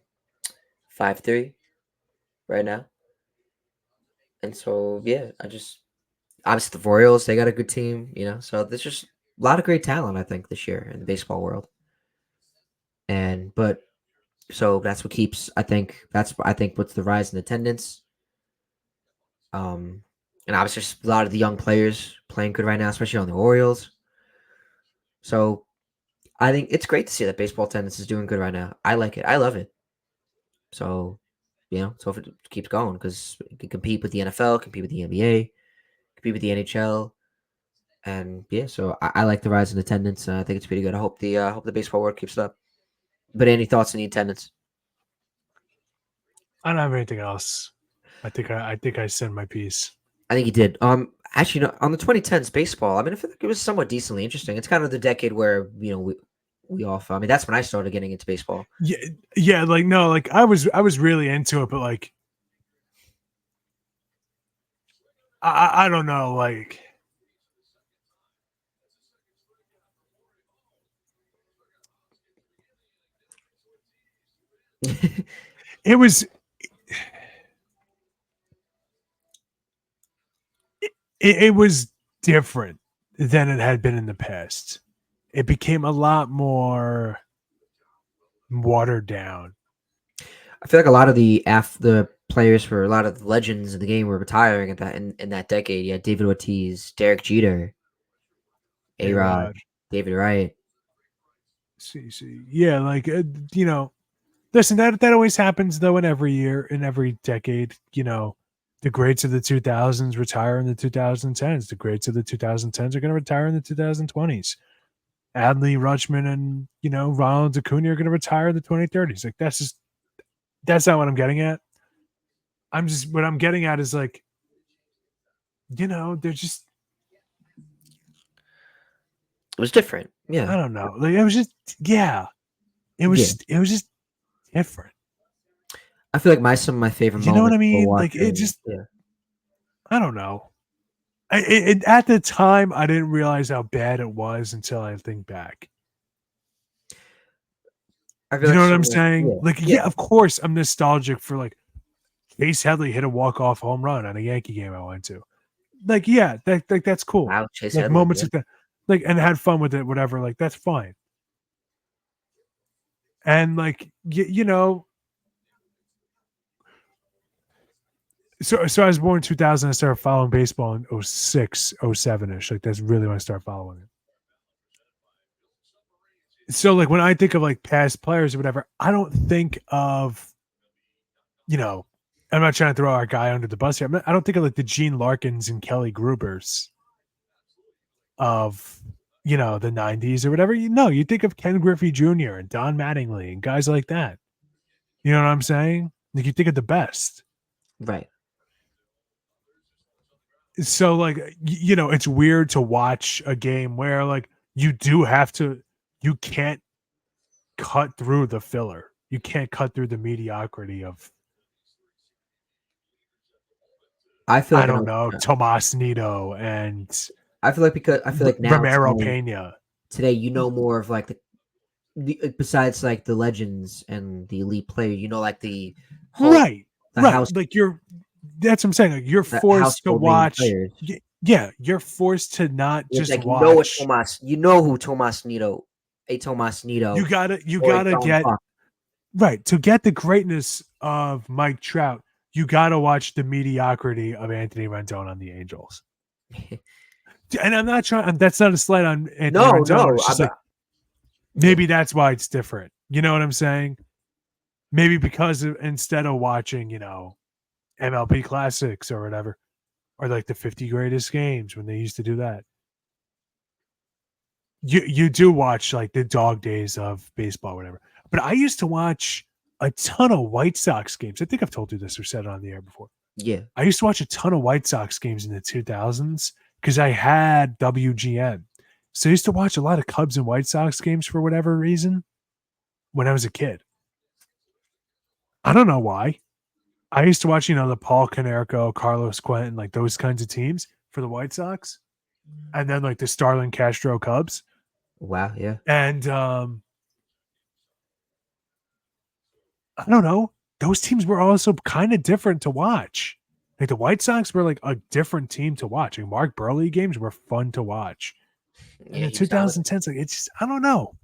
5-3 right now. And so yeah, I just obviously the Royals, they got a good team, So there's just a lot of great talent, I think, this year in the baseball world. But so that's what keeps I think what's the rise in attendance. And obviously just a lot of the young players playing good right now, especially on the Orioles. So I think it's great to see that baseball attendance is doing good right now. I like it. I love it. So, so if it keeps going, because it can compete with the NFL, compete with the NBA, compete with the NHL, and yeah, so I like the rise in attendance. I think it's pretty good. I hope the baseball world keeps it up. But any thoughts on the attendance? I don't have anything else. I think I said my piece. I think he did. Actually, on the 2010s baseball, I mean, I feel like it was somewhat decently interesting. It's kind of the decade where we all. I mean, that's when I started getting into baseball. Yeah. Like no, like I was really into it, but like I don't know, like it was it was different than it had been in the past. It became a lot more watered down. I feel like a lot of the players for a lot of the legends in the game were retiring at that in that decade. Yeah, David Ortiz, Derek Jeter, A-Rod, A-Rod. David Wright. See, yeah, like listen, that always happens though in every year, in every decade. The greats of the 2000s retire in the 2010s. The greats of the 2010s are going to retire in the 2020s. Adley Rutschman and Ronald Acuna are going to retire in the 2030s. Like that's not what I'm getting at. What I'm getting at is like, they're just. It was different. Yeah, I don't know. Like it was just It was different. I feel like some of my favorite You know what moments I were mean? Like it watching. just. I don't know. At the time, I didn't realize how bad it was until I think back. I feel You like know what I'm saying? yeah. Of course, I'm nostalgic for like Chase Headley hit a walk-off home run on a Yankee game I went to. Like, yeah, that's cool. Wow, Chase Like Headley, moments yeah. like that, like and had fun with it, whatever. Like that's fine. And like so I was born in 2000. I started following baseball in 06, 07-ish. Like that's really when I started following it. So like when I think of like past players or whatever, I don't think of, I'm not trying to throw our guy under the bus here. I don't think of like the Gene Larkins and Kelly Grubers of, the 90s or whatever. You think of Ken Griffey Jr. and Don Mattingly and guys like that. You know what I'm saying? Like you think of the best. Right. So like, it's weird to watch a game where like you can't cut through the filler. You can't cut through the mediocrity of, I feel like Tomas Nido and I feel like now Romero Pena. Today, more of like besides like the legends and the elite player, like the whole, right. house, like that's what I'm saying. Like you're forced to watch. Yeah, you're forced to not just like watch. who Tomas Nido, You gotta get right to get the greatness of Mike Trout. You gotta watch the mediocrity of Anthony Rendon on the Angels. And I'm not trying. That's not a slight on Anthony Rendon. It's just maybe that's why it's different. You know what I'm saying? Maybe because instead of watching, MLB classics or whatever, or like the 50 greatest games when they used to do that. You do watch like the dog days of baseball, whatever. But I used to watch a ton of White Sox games. I think I've told you this or said it on the air before. Yeah. I used to watch a ton of White Sox games in the 2000s because I had WGN. So I used to watch a lot of Cubs and White Sox games for whatever reason when I was a kid. I don't know why. I used to watch, the Paul Konerko, Carlos Quentin, like those kinds of teams for the White Sox, and then like the Starlin Castro Cubs. Wow. Yeah. And I don't know. Those teams were also kind of different to watch. Like the White Sox were like a different team to watch. Like Mark Burley games were fun to watch. And Yeah. the He was dominant. 2010s, like it's just, I don't know.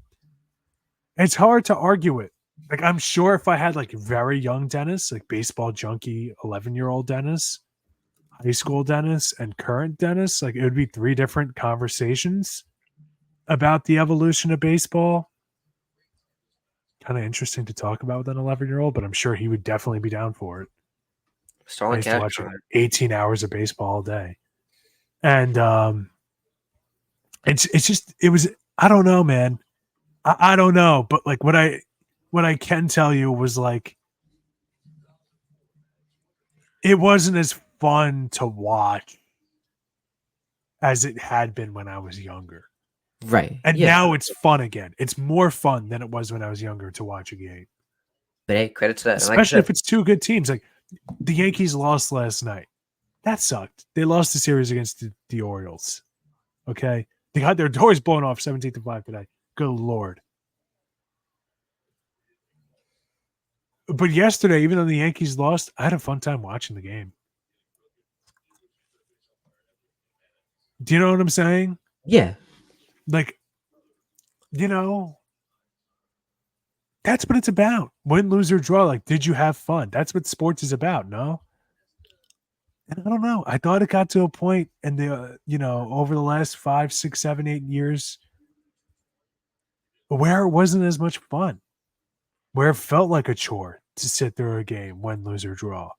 It's hard to argue it. Like I'm sure if I had like very young Dennis, like baseball junkie 11-year-old Dennis, high school Dennis, and current Dennis, like it would be 3 different conversations about the evolution of baseball. Kind of interesting to talk about with an 11-year-old, but I'm sure he would definitely be down for it. I Starlin used to watch Castro. like 18 hours of baseball all day. And it's just it was I don't know, man. I don't know, but like what I can tell you was like it wasn't as fun to watch as it had been when I was younger. Right. And Yeah. now it's fun again. It's more fun than it was when I was younger to watch a game. But hey, credit to that. And like I Especially said, if it's 2 good teams. Like the Yankees lost last night. That sucked. They lost the series against the Orioles. Okay. They got their doors blown off 17-5 today. Good Lord. But yesterday, even though the Yankees lost, I had a fun time watching the game. Do you know what I'm saying? yeah. Like, that's what it's about. Win, lose, or draw. Like, did you have fun? That's what sports is about, no? And I don't know. I thought it got to a point in the, over the last 5, 6, 7, 8 years where it wasn't as much fun, where it felt like a chore to sit through a game, win, lose, or draw.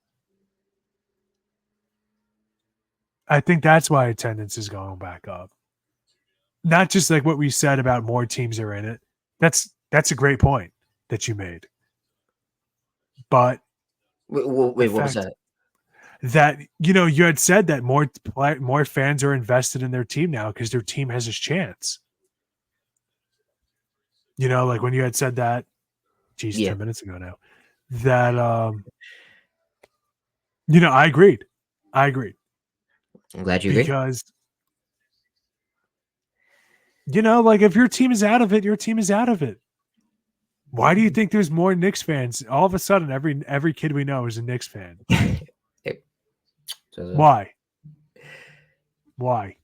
I think that's why attendance is going back up. Not just like what we said about more teams are in it. That's a great point that you made. But Wait, the what was fact that? that you had said that more fans are invested in their team now because their team has a chance. Like when you had said that, geez, Yeah. 10 minutes ago now, that I agreed. I'm glad you agree. Because like if your team is out of it, your team is out of it. Why do you think there's more Knicks fans? All of a sudden, every kid we know is a Knicks fan. Why? Why?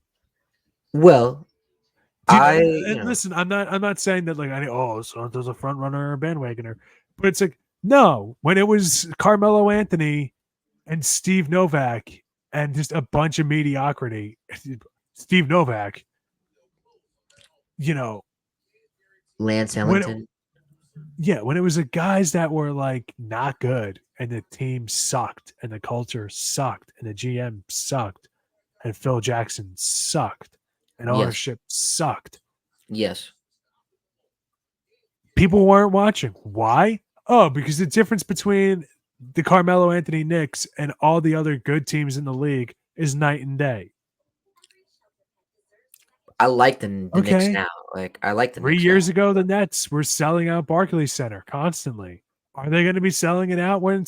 Well, And listen, I'm not saying that like Santo's a front runner or a bandwagoner, but it's like no. When it was Carmelo Anthony and Steve Novak and just a bunch of mediocrity, Steve Novak, Lance when Ellington. when it was the guys that were like not good and the team sucked and the culture sucked and the GM sucked and Phil Jackson sucked and Yes. ownership sucked. Yes. People weren't watching. Why? Oh, because the difference between the Carmelo Anthony Knicks and all the other good teams in the league is night and day. I like the Knicks now. Like I like the 3 Knicks years now. ago, the Nets were selling out Barclays Center constantly. Are they going to be selling it out when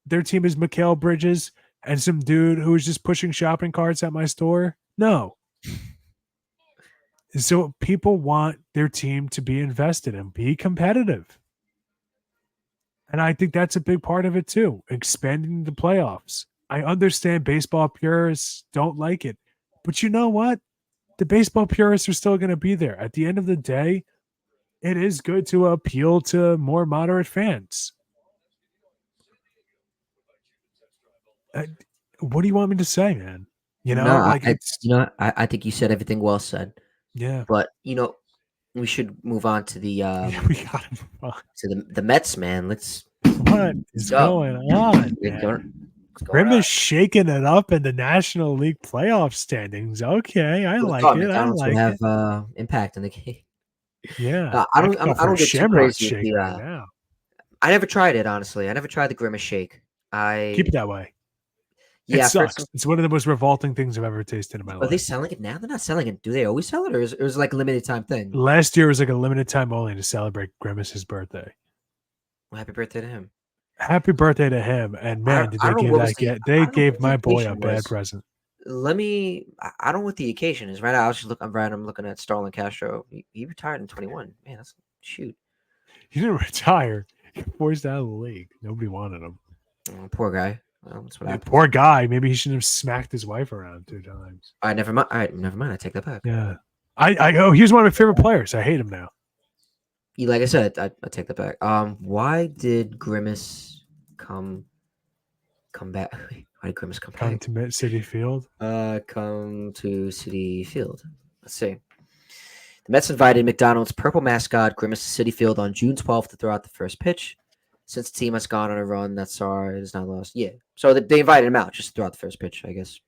their team is Mikal Bridges and some dude who was just pushing shopping carts at my store? No. So people want their team to be invested and be competitive. And I think that's a big part of it too, expanding the playoffs. I understand baseball purists don't like it, but you know what? The baseball purists are still going to be there. At the end of the day, it is good to appeal to more moderate fans. What do you want me to say, man? No, Like it's I think you said everything well said. yeah. But we should move on to the We gotta move on. to the Mets, man. Let's What is go. going on, What's man? going Grimace on? shaking it up in the National League playoff standings. Okay, I Who like thought it. I McDonald's would like have it. impact in the game? Yeah, I I could don't. go I for a don't get too Shamrock crazy with shake the. right now. I never tried it, honestly. I never tried the Grimace shake. Keep it that way. It Yeah, sucks. It's one of the most revolting things I've ever tasted in my are they life. selling it now? They're not selling it. Do they always sell it, or is it like a limited time thing? Last year was like a limited time only to celebrate Grimace's birthday. Well, happy birthday to him. Happy birthday to him! And man, did they give that? They gave my boy a bad present. I don't know what the occasion is. Right now, I'm looking at Starlin Castro. He retired in 21. Man, that's shoot. He didn't retire. He got forced out of the league. Nobody wanted him. Oh, poor guy. Well, that's what happened. Poor guy. Maybe he shouldn't have smacked his wife around 2 times. All right, never mind. All right, never mind. I take that back. Yeah. He's one of my favorite players. I hate him now. Like I said, I take that back. Why did Grimace come back? Why did Grimace come Come back? to Met City Field. Come to City Field. Let's see. The Mets invited McDonald's purple mascot Grimace to City Field on June 12th to throw out the first pitch. Since the team has gone on a run that saw it is not lost. Yeah. So they invited him out just to throw out the first pitch, I guess.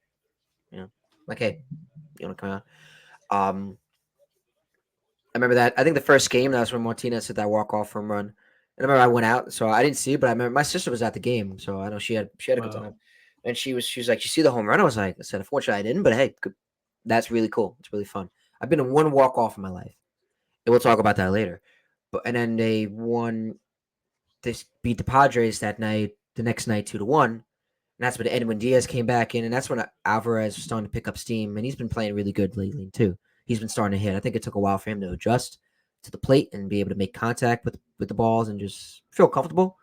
Like, hey, you want to come out? I remember that. I think the first game, that was when Martinez hit that walk-off home run. And I remember I went out, so I didn't see it, but I remember my sister was at the game, so I know she had a good time. And she was like, "You see the home run?" I said, "Unfortunately, I didn't, but hey, good. That's really cool. It's really fun. I've been in one walk-off in my life. And we'll talk about that later. And then they beat the Padres that night, the next night 2-1. And that's when Edwin Diaz came back in, and that's when Alvarez was starting to pick up steam, and he's been playing really good lately too. He's been starting to hit. I think it took a while for him to adjust to the plate and be able to make contact with the balls and just feel comfortable.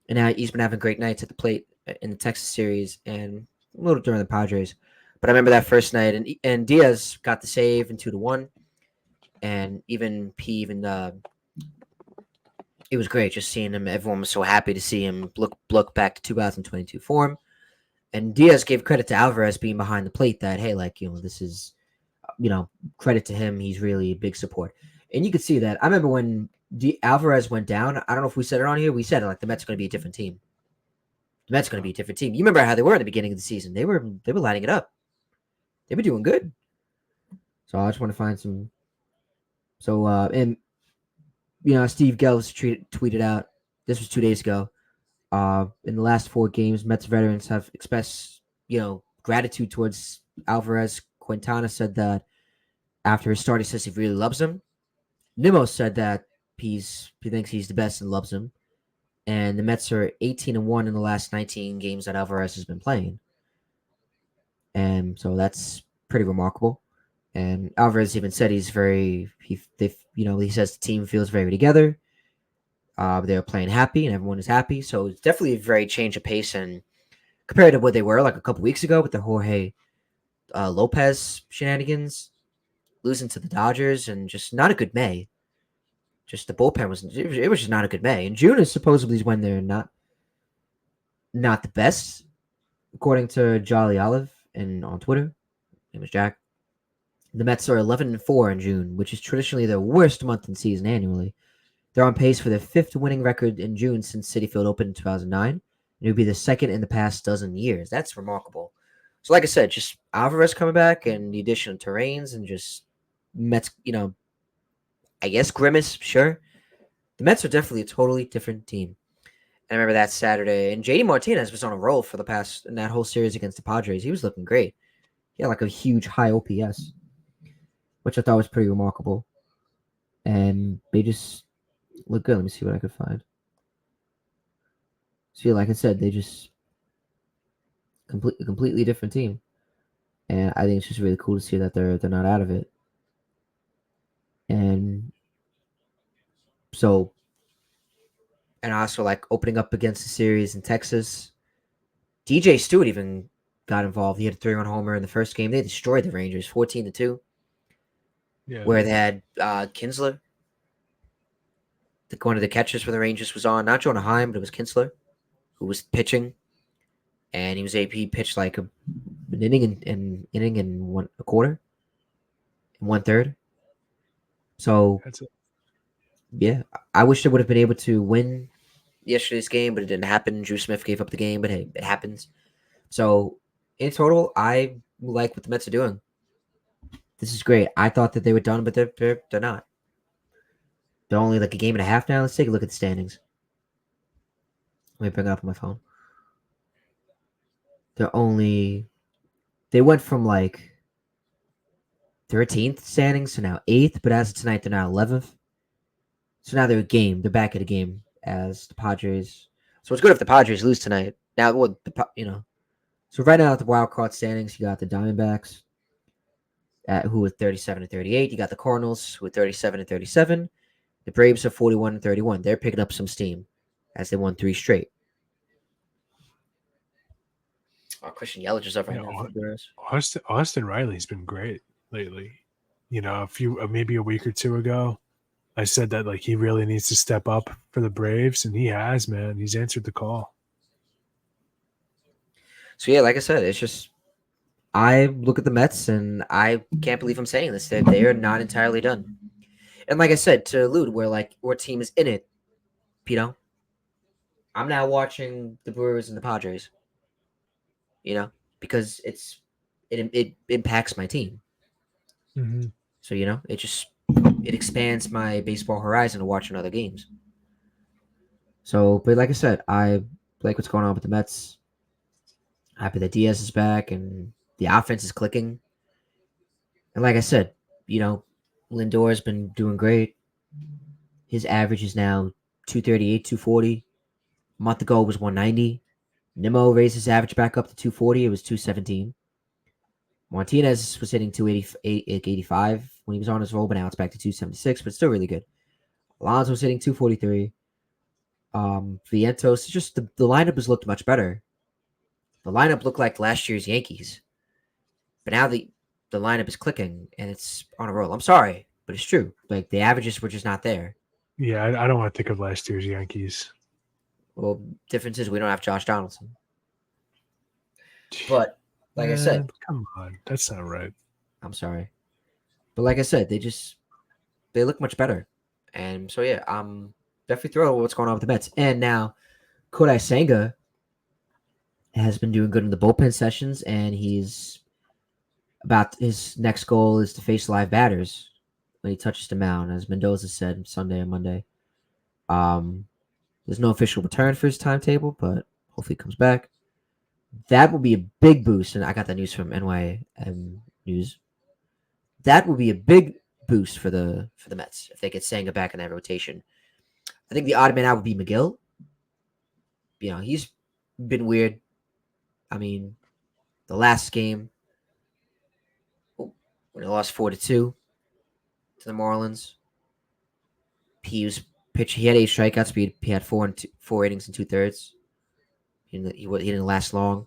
And now he's been having great nights at the plate in the Texas series and a little during the Padres. But I remember that first night, and Diaz got the save in 2-1, and it was great just seeing him. Everyone was so happy to see him look back to 2022 form. And Diaz gave credit to Alvarez being behind the plate that, hey, this is, credit to him. He's really a big support. And you could see that. I remember when Alvarez went down, I don't know if we said it on here. We said it, the Mets are going to be a different team. The Mets are going to be a different team. You remember how they were in the beginning of the season. They were lining it up. They were doing good. So I just want to find some. So, Steve Gells tweeted out, this was 2 days ago, in the last 4 games, Mets veterans have expressed, gratitude towards Alvarez. Quintana said that after his start, he says he really loves him. Nimmo said that he thinks he's the best and loves him. And the Mets are 18-1 in the last 19 games that Alvarez has been playing. And so that's pretty remarkable. And Alvarez even said he says the team feels very together. They're playing happy and everyone is happy. So it's definitely a very change of pace and compared to what they were like a couple weeks ago with the Jorge Lopez shenanigans, losing to the Dodgers, and just not a good May. Just the bullpen was just not a good May. And June is supposedly when they're not the best, according to Jolly Olive and on Twitter. His name is Jack. The Mets are 11-4 in June, which is traditionally their worst month in season annually. They're on pace for their 5th winning record in June since Citi Field opened in 2009. And it would be the 2nd in the past dozen years. That's remarkable. So like I said, just Alvarez coming back and the addition of Terrains and just Mets, I guess Grimace, sure. The Mets are definitely a totally different team. And I remember that Saturday, and JD Martinez was on a roll for in that whole series against the Padres. He was looking great. He had like a huge high OPS, which I thought was pretty remarkable. And they just look good. Let me see what I could find. So like I said, they just completely different team. And I think it's just really cool to see that they're not out of it. And so, and also like opening up against the series in Texas, DJ Stewart even got involved. He had a 3-run homer in the first game. They destroyed the Rangers 14-2. Yeah. Where they had Kinsler. One of the catchers for the Rangers was on, not Jonah Heim, but it was Kinsler, who was pitching. And he pitched like an inning and 1/4, and 1/3. So That's it. yeah, I wish they would have been able to win yesterday's game, but it didn't happen. Drew Smith gave up the game, but hey, it happens. So in total, I like what the Mets are doing. This is great. I thought that they were done, but they're not. They're only like a game and a half now. Let's take a look at the standings. Let me bring it up on my phone. They went from like 13th standings to now 8th, but as of tonight, they're now 11th. So now they're a game. They're back at a game as the Padres. So it's good if the Padres lose tonight. Now, well, So right now at the wild card standings, you got the Diamondbacks who are 37 and 38. You got the Cardinals who are 37 and 37. The Braves are 41 and 31. They're picking up some steam as they won 3 straight. Oh, Christian Yelich is up right now for the Brewers. Austin Riley's been great lately. Maybe a week or two ago, I said that like he really needs to step up for the Braves, and he has, man. He's answered the call. So yeah, like I said, it's just I look at the Mets and I can't believe I'm saying this. They are not entirely done. And like I said, to allude where team is in it, I'm now watching the Brewers and the Padres. Because it impacts my team. Mm-hmm. So it expands my baseball horizon to watching other games. So, but like I said, I like what's going on with the Mets. Happy that Diaz is back and the offense is clicking. And like I said, Lindor's been doing great. His average is now 238, 240. A month ago it was 190. Nimmo raised his average back up to 240. It was 217. Martinez was hitting 285 when he was on his roll, but now it's back to 276, but still really good. Alonso was hitting 243. Vientos, just the lineup has looked much better. The lineup looked like last year's Yankees, but now the lineup is clicking and it's on a roll. I'm sorry, but it's true. Like the averages were just not there. Yeah, I don't want to think of last year's Yankees. Well, difference is we don't have Josh Donaldson. But like I said, come on, that's not right. I'm sorry, but like I said, they look much better, and so yeah, I'm definitely thrilled with what's going on with the Mets. And now Kodai Senga has been doing good in the bullpen sessions, and his next goal is to face live batters when he touches the mound, as Mendoza said Sunday and Monday. There's no official return for his timetable, but hopefully he comes back. That will be a big boost, and I got that news from NYM News. That will be a big boost for the Mets if they get Senga back in that rotation. I think the odd man out would be McGill. He's been weird. I mean, the last game when they lost 4-2 to the Marlins, he was pitching. He had 8 strikeouts, but he had 4 innings and 2/3. He didn't last long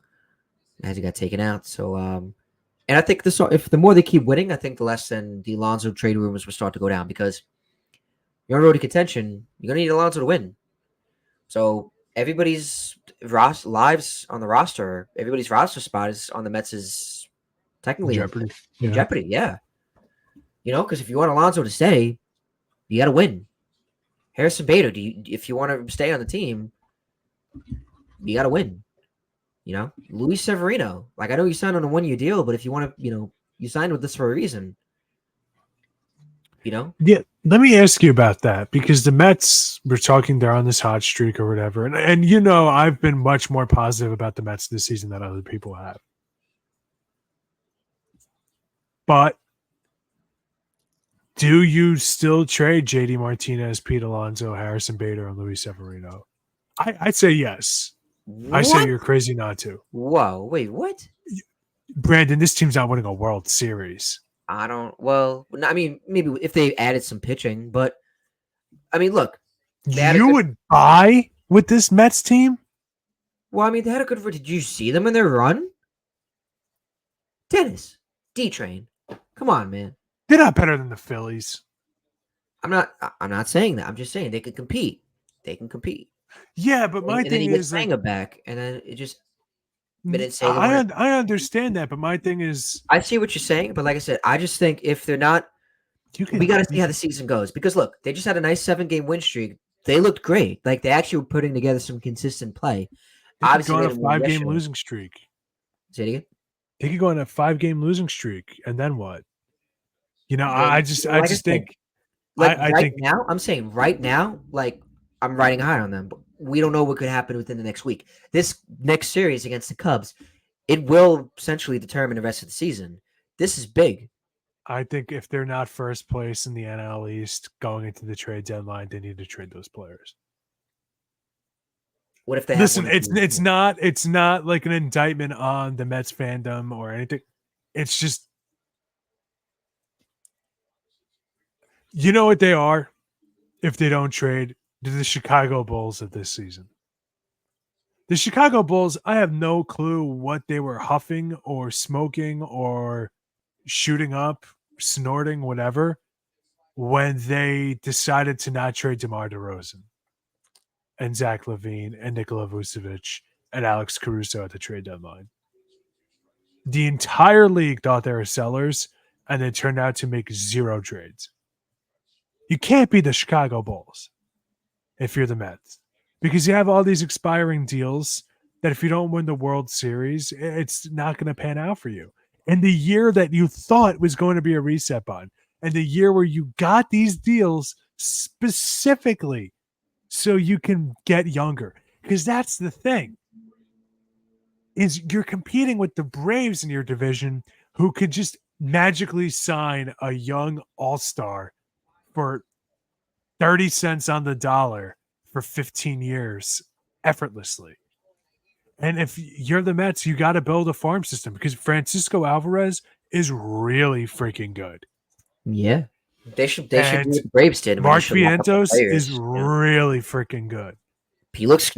as he got taken out. So, and I think if the more they keep winning, I think the less then the Alonso trade rumors will start to go down because you're on road to contention. You're gonna need Alonso to win. So everybody's lives on the roster, everybody's roster spot is on the Mets is technically Jeopardy. in jeopardy. Yeah, because if you want Alonso to stay, you got to win. Harrison Bader, if you want to stay on the team, you got to win. Luis Severino. Like I know you signed on a 1-year deal, but if you want to, you signed with this for a reason. Yeah, let me ask you about that because the Mets were talking they're on this hot streak or whatever, and I've been much more positive about the Mets this season than other people have. But do you still trade JD Martinez, Pete Alonso, Harrison Bader, and Luis Severino? I'd say yes. What? I say you're crazy not to. Whoa, wait, what? Brandon, this team's not winning a World Series. I don't. Well, I mean, maybe if they added some pitching, but I mean, look, you would buy with this Mets team. Well, I mean, they had a good. Did you see them in their run? Dennis, D-Train, come on, man. They're not better than the Phillies. I'm not saying that. I'm just saying they can compete. They can compete. Yeah, but my thing is like back, and then it just. I understand that, but my thing is, I see what you're saying, but like I said, I just think if they're not, We got to see how the season goes because look, they just had a nice 7-game win streak. They looked great. Like they actually were putting together some consistent play. They could Obviously, go on they a didn't win 5-game yesterday. losing streak. Say it again. They could go on a 5-game losing streak, and then what? You know, Then, I just like I said, think, like I right think now, I'm saying right now, like I'm riding high on them, but we don't know what could happen within the next week. This next series against the Cubs, it will essentially determine the rest of the season. This is big. I think if they're not first place in the NL East going into the trade deadline, they need to trade those players. What if they Listen, have one? it's not like an indictment on the Mets fandom or anything. It's just, you know what they are if they don't trade? They're the Chicago Bulls of this season. The Chicago Bulls, I have no clue what they were huffing or smoking or shooting up, snorting, whatever, when they decided to not trade DeMar DeRozan and Zach LaVine and Nikola Vucevic and Alex Caruso at the trade deadline. The entire league thought they were sellers, and they turned out to make 0 trades. You can't be the Chicago Bulls if you're the Mets, because you have all these expiring deals that if you don't win the World Series, it's not going to pan out for you. And the year that you thought was going to be a reset button, and the year where you got these deals specifically so you can get younger, because that's the thing, is you're competing with the Braves in your division who could just magically sign a young all-star for 30 cents on the dollar for 15 years effortlessly. And if you're the Mets, you got to build a farm system because Francisco Alvarez is really freaking good. Yeah. They should do And what the Braves did. Mark Vientos is really freaking good. He looks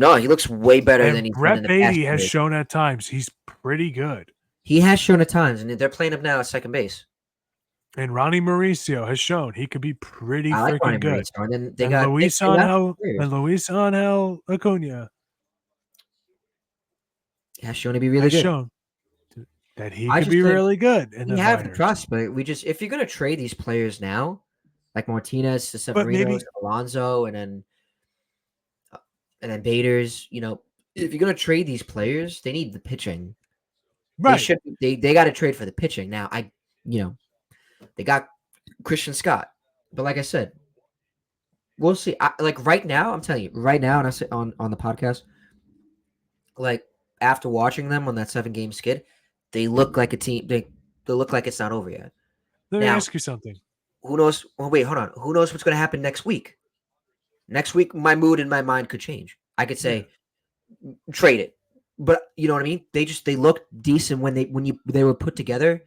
way better than he's Brett done in the past Beatty has years. shown at times he's pretty good. He has shown at times, and they're playing him now at second base. And Ronnie Mauricio has shown he could be pretty freaking good. And then they and got Luis Angel Acuna has shown to be really has good. shown that he could be really good. In we the have minors. the trust, but if you're gonna trade these players now, like Martinez, to Severino, Alonso, and then Bader's, if you're gonna trade these players, they need the pitching. Right. They got to trade for the pitching. Now, they got Christian Scott, but like I said, we'll see. Right now, I'm telling you, right now, and I say on the podcast, like after watching them on that 7-game skid, they look like a team. They look like it's not over yet. Let me ask you something. Who knows? Oh, wait, hold on. Who knows what's going to happen next week? Next week, my mood and my mind could change. I could say, trade it. But you know what I mean? They looked decent when they were put together.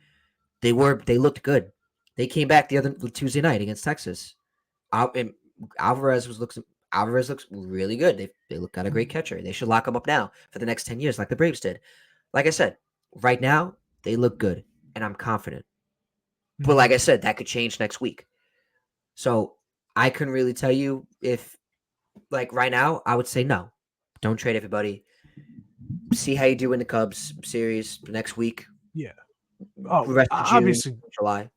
They looked good. They came back the other Tuesday night against Texas. And Alvarez looks really good. They got a great catcher. They should lock him up now for the next 10 years, like the Braves did. Like I said, right now they look good, and I'm confident. But like I said, that could change next week. So I couldn't really tell you if, right now, I would say no. Don't trade everybody. See how you do in the Cubs series next week. Yeah. Oh, obviously July.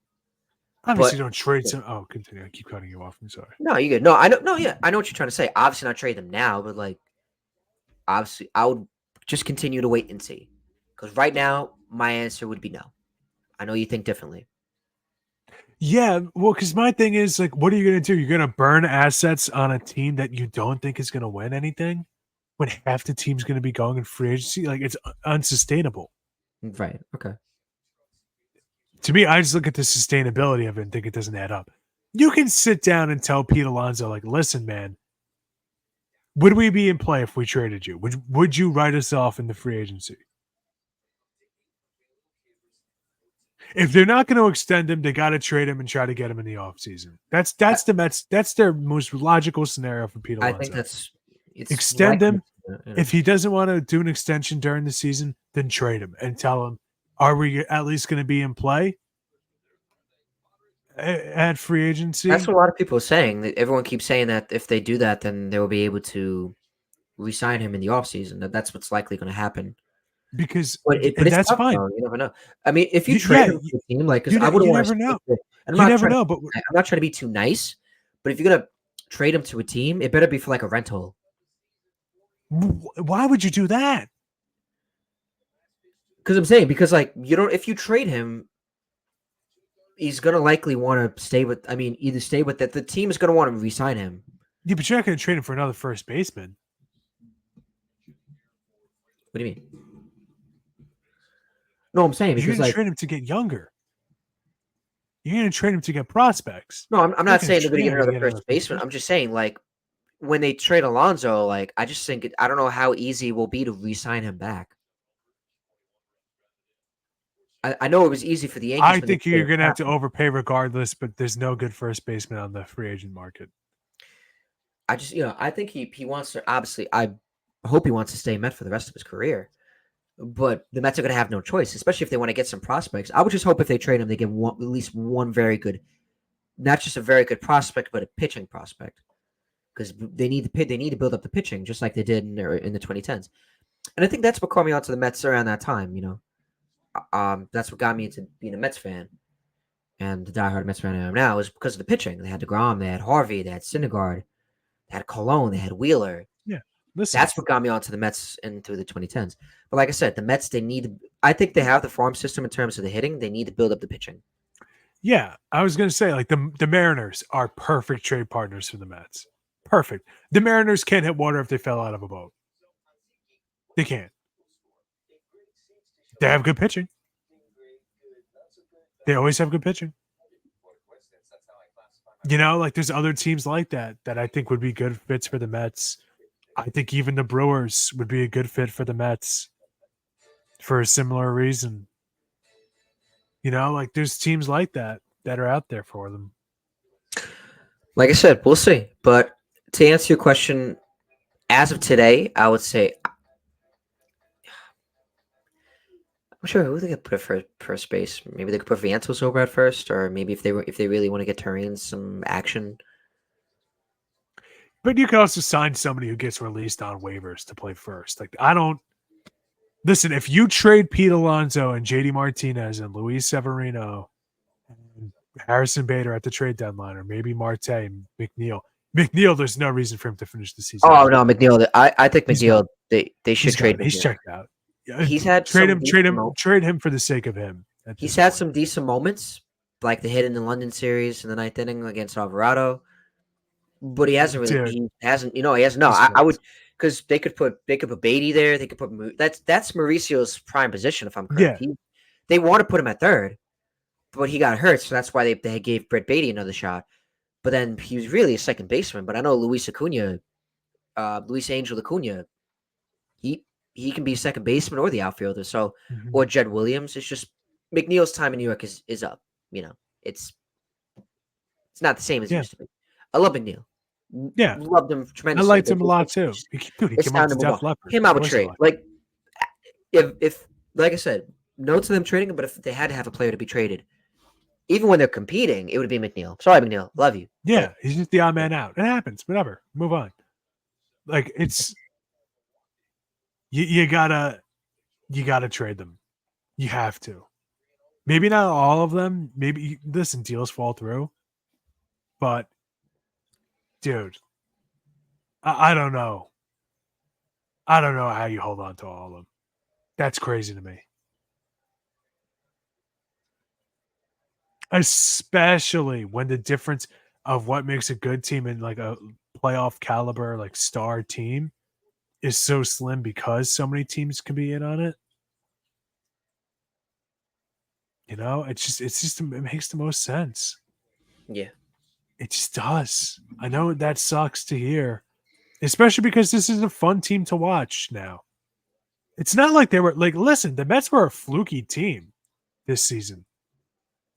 Obviously, don't trade some. Oh, continue. I keep cutting you off. I'm sorry. No, you good. No, I know. No, yeah, I know what you're trying to say. Obviously, not trade them now, but obviously, I would just continue to wait and see. Because right now, my answer would be no. I know you think differently. Yeah, well, because my thing is what are you going to do? You're going to burn assets on a team that you don't think is going to win anything when half the team's going to be going in free agency? It's unsustainable. Right. Okay. To me, I just look at the sustainability of it and think it doesn't add up. You can sit down and tell Pete Alonso, listen, man, would we be in play if we traded you? Would you write us off in the free agency? If they're not going to extend him, they got to trade him and try to get him in the offseason. That's the Mets. That's their most logical scenario for Pete Alonso. I think it's extend him. If he doesn't want to do an extension during the season, then trade him and tell him, are we at least going to be in play at free agency? That's what a lot of people are saying. Everyone keeps saying that if they do that, then they will be able to re-sign him in the offseason. That's what's likely going to happen. because But and it's that's tough fine. though. You never know. I mean, if you trade Yeah, him to a team, like, because I you wouldn't want never to. know. And I'm You not never trying. know, but I'm not trying to be too nice, but if you're gonna trade him to a team, it better be for like a rental. why would you do that? Because I'm saying, because like you don't. If you trade him, he's gonna likely want to stay with. I mean, either stay with that. The team is gonna want to re-sign him. Yeah, but you're not going to trade him for another first baseman. What do you mean? No, I'm saying You're because going to like trade him to get younger. You're going to trade him to get prospects. no, I'm You're not not going to saying they're gonna trade get him to another get first another first baseman. baseman. I'm just saying like when they trade Alonso, like I just think I don't know how easy it will be to re-sign him back. I know it was easy for the Yankees I when they think you're traded going to have to Chapman. overpay regardless, but there's no good first baseman on the free agent market. I just I think he wants to. Obviously, I hope he wants to stay Met for the rest of his career. But the Mets are going to have no choice, especially if they want to get some prospects. I would just hope if they trade him, they get at least one very good, not just a very good prospect, but a pitching prospect, because they need they need to build up the pitching just like they did in the 2010s. And I think that's what caught me onto the Mets around that time. That's what got me into being a Mets fan and the diehard Mets fan I am now is because of the pitching. They had DeGrom, they had Harvey, they had Syndergaard, they had Cologne, they had Wheeler. Yeah. Listen. That's what got me onto the Mets and through the 2010s. But like I said, the Mets, they need. I think they have the farm system in terms of the hitting. They need to build up the pitching. Yeah, I was going to say, like, the Mariners are perfect trade partners for the Mets. Perfect. The Mariners can't hit water if they fell out of a boat. They can't. They have good pitching. They always have good pitching. Like there's other teams like that I think would be good fits for the Mets. I think even the Brewers would be a good fit for the Mets for a similar reason. Like there's teams like that are out there for them. Like I said, we'll see. But to answer your question, as of today, I would say I'm sure who they could put at first base. Maybe they could put Vientos over at first, or maybe if they really want to get Turin some action. But you could also sign somebody who gets released on waivers to play first. Like I don't listen. If you trade Pete Alonso and JD Martinez and Luis Severino and Harrison Bader at the trade deadline, or maybe Marte and McNeil, there's no reason for him to finish the season. Oh no, McNeil. I think McNeil. They should trade McNeil. He's checked out. He's had trade him for the sake of him. He's had some decent moments, like the hit in the London series in the ninth inning against Alvarado, but he hasn't really. Dude, he hasn't. He hasn't. No, I would because they could put Beatty there. They could put that's Mauricio's prime position if I'm correct. Yeah. They want to put him at third, but he got hurt, so that's why they gave Brett Beatty another shot. But then he was really a second baseman. But I know Luis Angel Acuna, he can be second baseman or the outfielder. So or Jed Williams. It's just McNeil's time in New York is up. It's not the same as it used to be. I love McNeil. Yeah, loved him tremendously. I liked him a lot too. Dude, he came up to Def Leppard. Him, I would trade. Like if like I said, no to them trading him, but if they had to have a player to be traded, even when they're competing, it would be McNeil. Sorry, McNeil, love you. Yeah, he's just the odd man out. It happens. Whatever. Move on. Like it's you gotta trade them. You have to. Maybe not all of them. Maybe listen, deals fall through. But dude, I don't know. I don't know how you hold on to all of them. That's crazy to me. Especially when the difference of what makes a good team and like a playoff caliber, like star team is so slim because so many teams can be in on it. It makes the most sense. Yeah. It just does. I know that sucks to hear, especially because this is a fun team to watch now. It's not like they were like, listen, the Mets were a fluky team this season.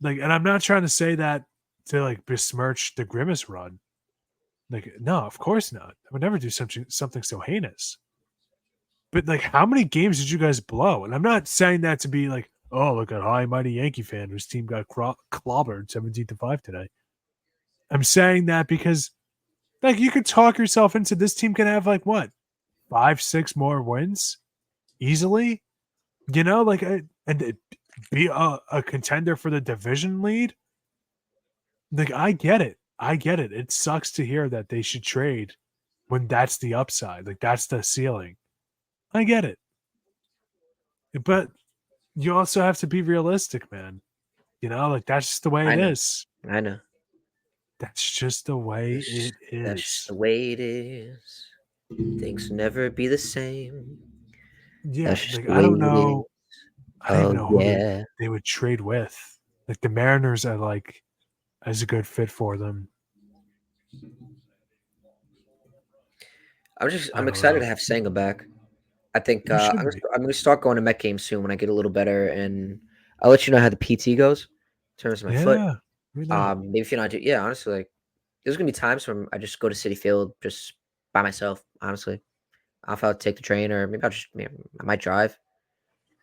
Like, and I'm not trying to say that to like besmirch the Grimace run. Like, no, of course not. I would never do something so heinous. But like, how many games did you guys blow? And I'm not saying that to be like, oh, look at high mighty Yankee fan whose team got clobbered 17-5 today. I'm saying that because like you could talk yourself into this team can have like what 5-6 more wins easily. like be a contender for the division lead. Like, I get it. It sucks to hear that they should trade when that's the upside. Like, that's the ceiling. I get it. But you also have to be realistic, man. Like, that's just the way I it know. is. I know. That's just the way it That's just is. the way it is. Things will never be the same. Yeah, That's just like the I way don't it is. know. I don't even Oh know who yeah. they would trade with. Like the Mariners are like as a good fit for them. I I'm don't excited to know. have Senga back. I think You should be. I'm gonna start going to Met games soon when I get a little better, and I'll let you know how the PT goes in terms of my foot. Yeah. We know. Maybe if you're not, yeah, honestly, like there's gonna be times when I just go to City Field just by myself. Honestly, I'll take the train, or maybe I might drive,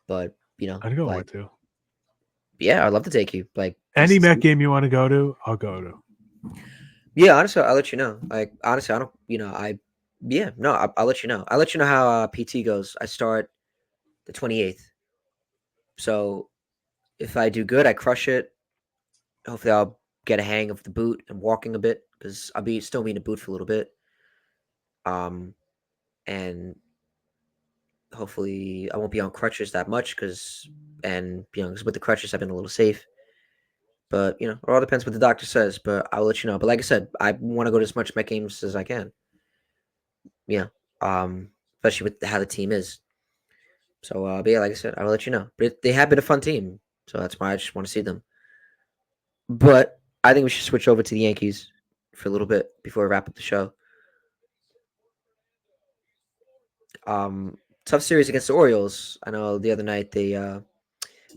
but I'd go like with you. yeah, I'd love to take you. Like Any Met game you want to go to, I'll go to. yeah, honestly, I'll let you know. Like honestly, I don't, yeah, no, I'll let you know. I'll let you know how PT goes. I start the 28th, so if I do good, I crush it. Hopefully, I'll get a hang of the boot and walking a bit because I'll be still be in the boot for a little bit. Um, and hopefully, I won't be on crutches that much because with the crutches, I've been a little safe. But it all depends what the doctor says. But I'll let you know. But like I said, I want to go to as much Met games as I can. Yeah. Especially with how the team is. So, but yeah, like I said, I will let you know. But they have been a fun team, so that's why I just want to see them. But I think we should switch over to the Yankees for a little bit before we wrap up the show. Tough series against the Orioles. I know the other night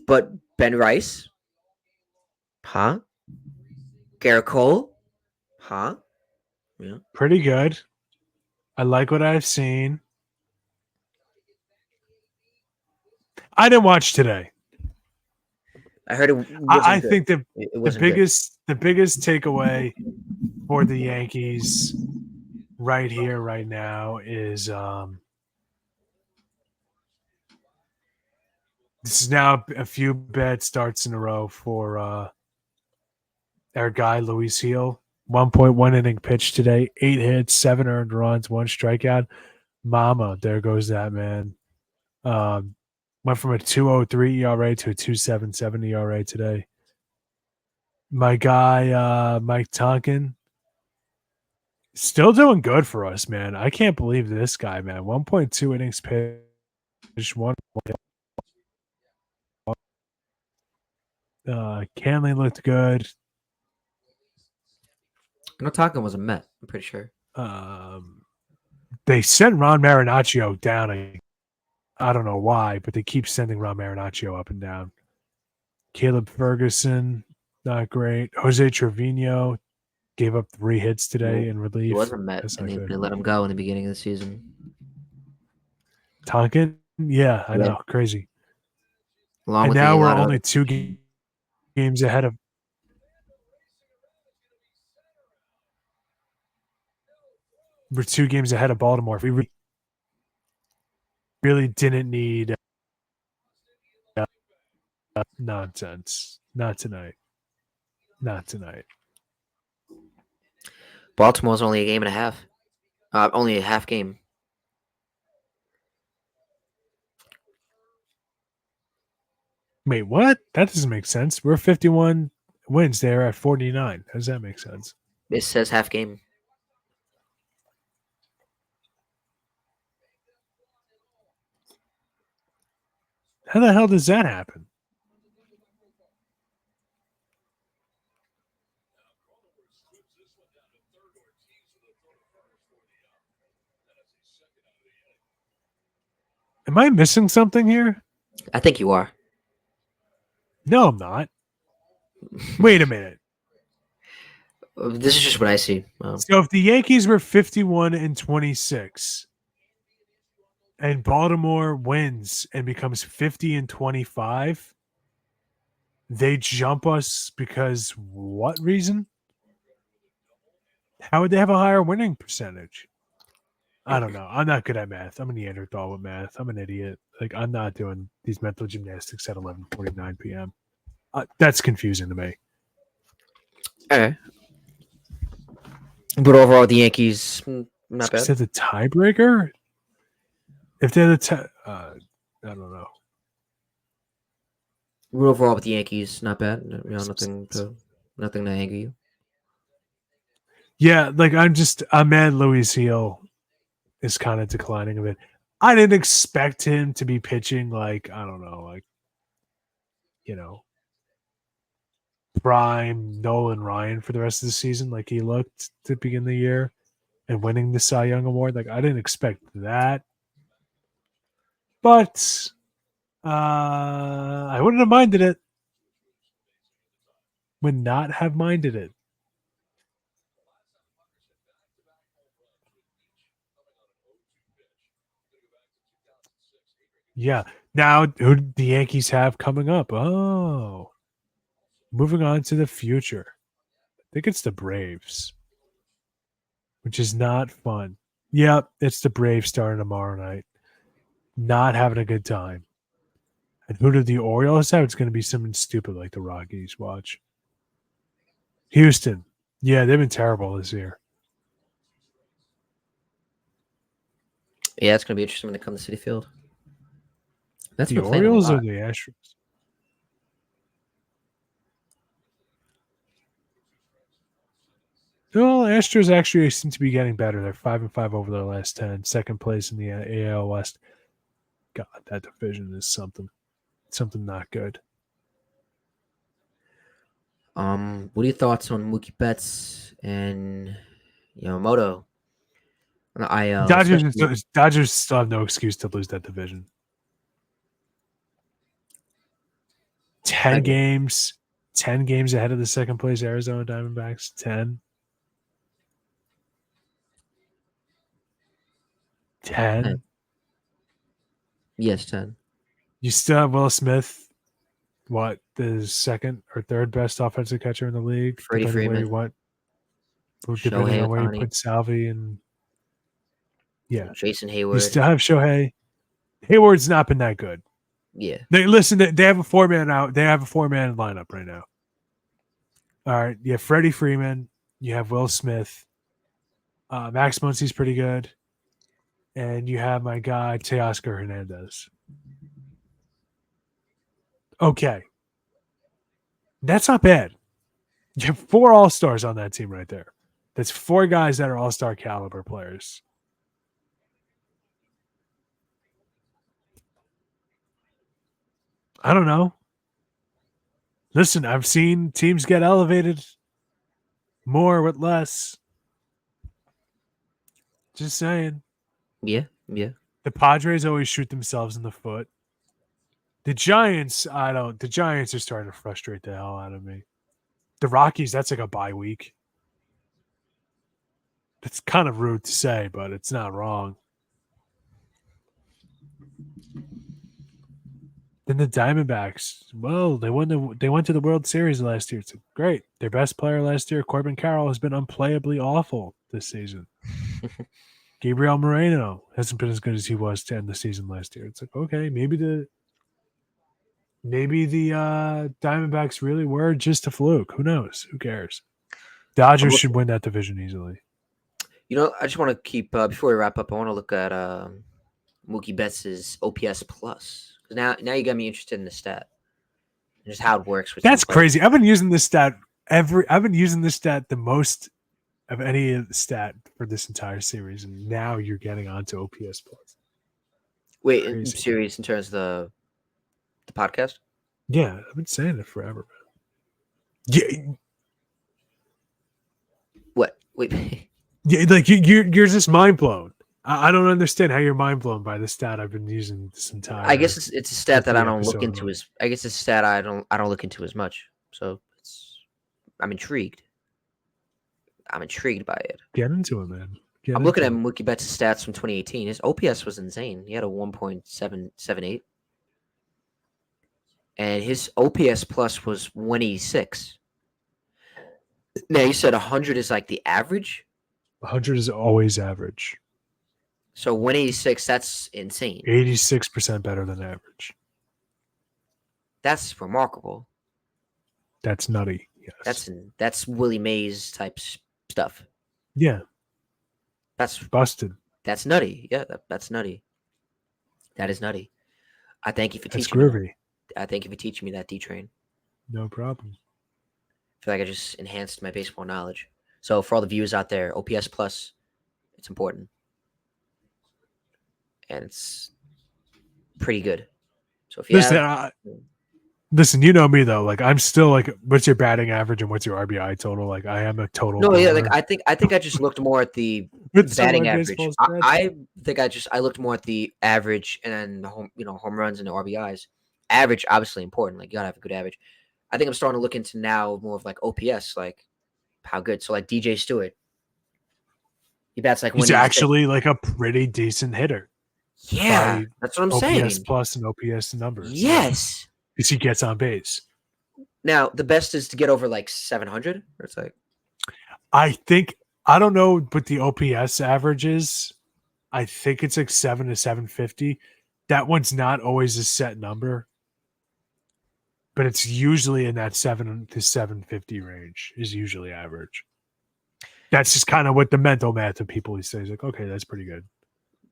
but Ben Rice, huh? Garrett Cole, huh? Yeah. Pretty good. I like what I've seen. I didn't watch today. I heard it I wasn't good. think the It the wasn't good. biggest takeaway for the Yankees right here, right now is this is now a few bad starts in a row for our guy Luis Heel. 1.1 inning pitch today, 8 hits, 7 earned runs, 1 strikeout. Mama, there goes that man. Went from a 2.03 ERA to a 2.77 ERA today. My guy Mike Tonkin still doing good for us, man. I can't believe this guy, man. 1.2 innings pitched, one. Canley looked good. No, Taco was a Met. I'm pretty sure. They sent Ron Marinaccio down. I don't know why, but they keep sending Ron Marinaccio up and down. Caleb Ferguson, not great. Jose Trevino gave up 3 hits today in He was relief. a Met, That's and not they good. let him go in the beginning of the season. Tonkin, yeah, I Yeah, know, crazy. along And with now a we're lot of only other. 2 games ahead of. We're 2 games ahead of Baltimore. If we really didn't need nonsense. Not tonight. Not tonight. Baltimore's only a game and a half. Only a half game. Wait, what? That doesn't make sense. We're 51 wins. They're at 49. How does that make sense? It says half game. How the hell does that happen? Am I missing something here? I think you are. No, I'm not. Wait a minute. This is just what I see. So if the Yankees were 51 and 26 and Baltimore wins and becomes 50 and 25, they jump us because what reason? How would they have a higher winning percentage? I don't know. I'm not good at math. I'm a Neanderthal with math. I'm an idiot. Like, I'm not doing these mental gymnastics at 11:49 p.m. That's confusing to me. Okay. But overall, the Yankees, not Is bad. that the tiebreaker? If they're the I don't know. But overall, with the Yankees, not bad. Nothing to anger you. Yeah, like I'm mad Louis Heel is kind of declining a bit. I didn't expect him to be pitching like, I don't know, like, prime Nolan Ryan for the rest of the season, like he looked to begin the year and winning the Cy Young Award. Like, I didn't expect that. But I wouldn't have minded it. Would not have minded it. Yeah. Now, who do the Yankees have coming up? Oh, moving on to the future. I think it's the Braves, which is not fun. Yep, it's the Braves starting tomorrow night. Not having a good time. And who do the Orioles have? It's going to be something stupid like the Rockies. Watch. Houston. Yeah, they've been terrible this year. Yeah, it's gonna be interesting when they come to Citi Field. That's The been playing a Orioles or lot. the Astros? Well, Astros actually seem to be getting better. They're 5-5 over their last 10. Second place in the AL West. God, that division is something not good. What are your thoughts on Mookie Betts and Moto on the IL? Dodgers still have no excuse to lose that division. 10 games ahead of the second place Arizona Diamondbacks. 10. 10. Yes, 10. You still have Will Smith, what, the second or third best offensive catcher in the league, Freddie depending where you Freeman, want. Depending Shohei on where you Ohtani, put Salvi and Jason you Hayward. still have Shohei. Hayward's not been that good. Yeah. They have a 4-man out. They have a 4-man lineup right now. All right. You have Freddie Freeman. You have Will Smith. Max Muncy's pretty good. And you have my guy, Teoscar Hernandez. Okay. That's not bad. You have 4 all-stars on that team right there. That's 4 guys that are all-star caliber players. I don't know. Listen, I've seen teams get elevated more with less. Just saying. Yeah. The Padres always shoot themselves in the foot. The Giants, the Giants are starting to frustrate the hell out of me. The Rockies, that's like a bye week. It's kind of rude to say, but it's not wrong. Then the Diamondbacks, well, they went to the World Series last year. It's great. Their best player last year, Corbin Carroll, has been unplayably awful this season. Gabriel Moreno hasn't been as good as he was to end the season last year. It's like, okay, maybe the Diamondbacks really were just a fluke. Who knows? Who cares? Dodgers should win that division easily. I just want to keep before we wrap up. I want to look at Mookie Betts' OPS plus. Now you got me interested in the stat and just how it works. That's crazy. I've been using this stat the most of any stat for this entire series, and now you're getting onto OPS plus. Wait, in serious in terms of the podcast? Yeah, I've been saying it forever, man. Yeah. What? Wait. Yeah, like you're just mind blown. I don't understand how you're mind blown by the stat I've been using this entire. I guess it's a stat that I don't look into as. I guess it's a stat I don't look into as much. So I'm intrigued. I'm intrigued by it. Get into it, man. I'm looking at Mookie Betts' stats from 2018. His OPS was insane. He had a 1.778. And his OPS plus was 186. Now, you said 100 is like the average? 100 is always average. So 186, that's insane. 86% better than average. That's remarkable. That's nutty. Yes. That's Willie Mays type stuff. Yeah. That's Busted. That's nutty. Yeah, that's nutty. That is nutty. I thank you for That's teaching me groovy. that. I thank you for teaching me that, D-Train. No problem. I feel like I just enhanced my baseball knowledge. So for all the viewers out there, OPS plus, it's important. And it's pretty good. So if you Listen, have listen, you know me though. Like I'm still like, what's your batting average and what's your RBI total? Like I am a total. no, yeah, like boomer. I think I just looked more at the With so batting my average. baseball I, stats. I think I looked more at the average and then the home runs and the RBIs. Average obviously important. Like you gotta have a good average. I think I'm starting to look into now more of like OPS, like how good. So like DJ Stewart, he bats like He's 186. actually like a pretty decent hitter. Yeah, By that's what I'm OPS saying. plus and OPS numbers. Yes. Because he gets on base. Now the best is to get over like 700. Or it's like I don't know what the OPS average is. I think it's like 7 to 750. That one's not always a set number, but it's usually in that 7 to 750 range is usually average. That's just kind of what the mental math of people say is like, okay, that's pretty good.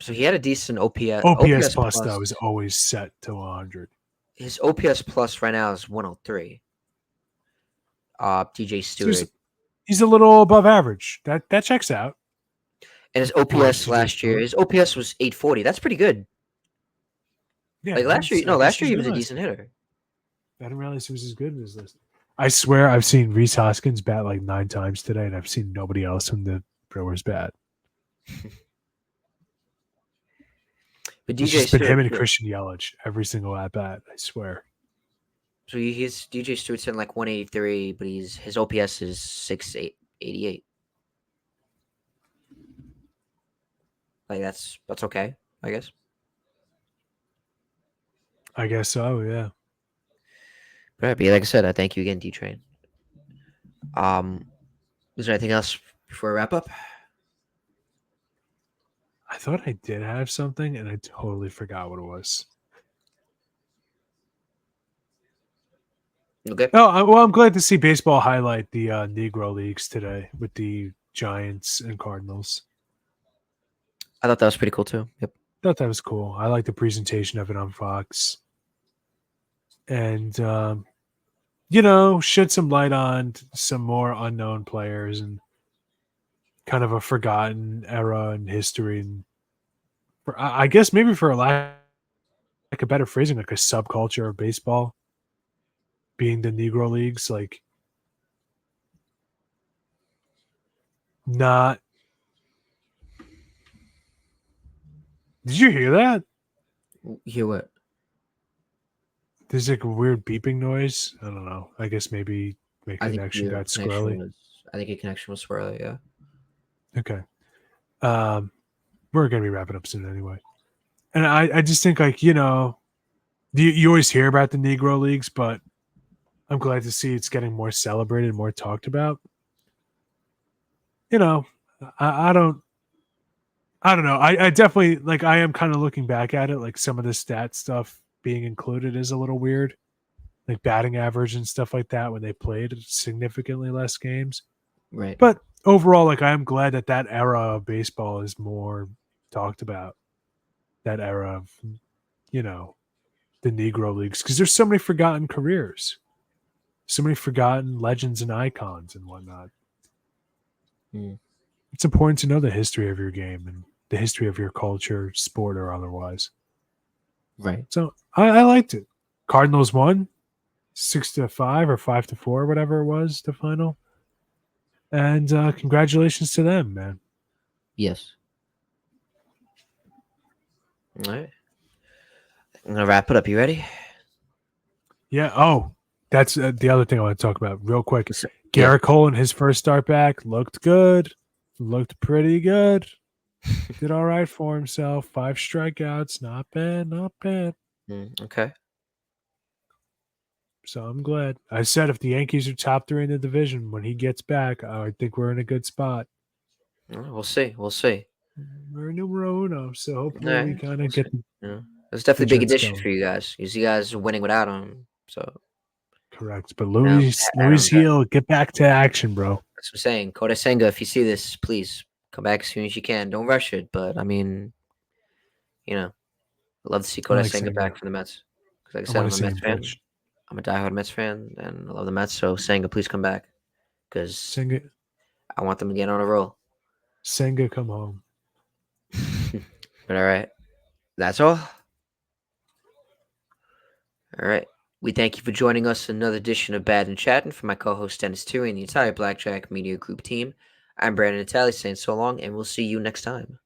so he had a decent OPS. OPS plus though is always set to 100. His OPS plus right now is 103. DJ Stewart. He's a little above average. That checks out. And his OPS last year, his OPS was 840. That's pretty good. Yeah, like last year he was a decent hitter. I didn't realize he was as good as this. I swear I've seen Rhys Hoskins bat like 9 times today, and I've seen nobody else from the Brewers bat. But It's DJ just been Stewart, him and Christian Yelich every single at bat. I swear. So he's DJ Stewart's in like 183, but his OPS is 688. Like that's okay, I guess. I guess so, yeah. But like I said, I thank you again, D-Train. Is there anything else before we wrap up? I thought I did have something, and I totally forgot what it was. Okay. Oh, well, I'm glad to see baseball highlight the Negro Leagues today with the Giants and Cardinals. I thought that was pretty cool too. Yep. Thought that was cool. I like the presentation of it on Fox. And, shed some light on some more unknown players and kind of a forgotten era in history. And I guess maybe for a lack of better phrasing, like a subculture of baseball being the Negro Leagues, like not. Did you hear that? Hear what? There's like a weird beeping noise. I don't know. I guess maybe my connection got squirrely. I think your connection was squirrely, yeah. Okay. We're gonna be wrapping up soon anyway. And I just think like, you always hear about the Negro Leagues, but I'm glad to see it's getting more celebrated, more talked about. I don't know. I definitely like I am kind of looking back at it, like some of the stat stuff being included is a little weird. Like batting average and stuff like that when they played significantly less games. Right. But overall, like I'm glad that era of baseball is more talked about. That era of, the Negro Leagues. Because there's so many forgotten careers. So many forgotten legends and icons and whatnot. Mm. It's important to know the history of your game and the history of your culture, sport or otherwise. Right. So I liked it. Cardinals won 6-5 or 5-4, whatever it was, the final. And congratulations to them, man. Yes. All right. I'm gonna wrap it up. You ready? Yeah. Oh, that's the other thing I want to talk about real quick. Garrett Cole in his first start back looked good. Looked pretty good. Did all right for himself. 5 strikeouts. Not bad. Not bad. Okay. So I'm glad. I said if the Yankees are top 3 in the division when he gets back, I think we're in a good spot. We'll see. We'll see. We're numero uno, so hopefully we Alright, kind we'll of see. get Yeah. That's definitely a the big Jets addition going. for you guys because you guys are winning without him. So, Correct. But you know, Louis Adam's that. Heel, get back to action, bro. That's what I'm saying. Kota Senga, if you see this, please come back as soon as you can. Don't rush it. But, I mean, I'd love to see I Kota like Senga Senga. back from the Mets. Because, like I I said, want I'm to a see Mets him fan. pitch. I'm a diehard Mets fan, and I love the Mets. So, Senga, please come back. Because I want them to get on a roll. Senga, come home. But, all right. That's all. All right. We thank you for joining us in another edition of Battin Chattin. For my co-host Denis Tuohy and the entire Blackjack Media Group team, I'm Brandon Natale saying so long, and we'll see you next time.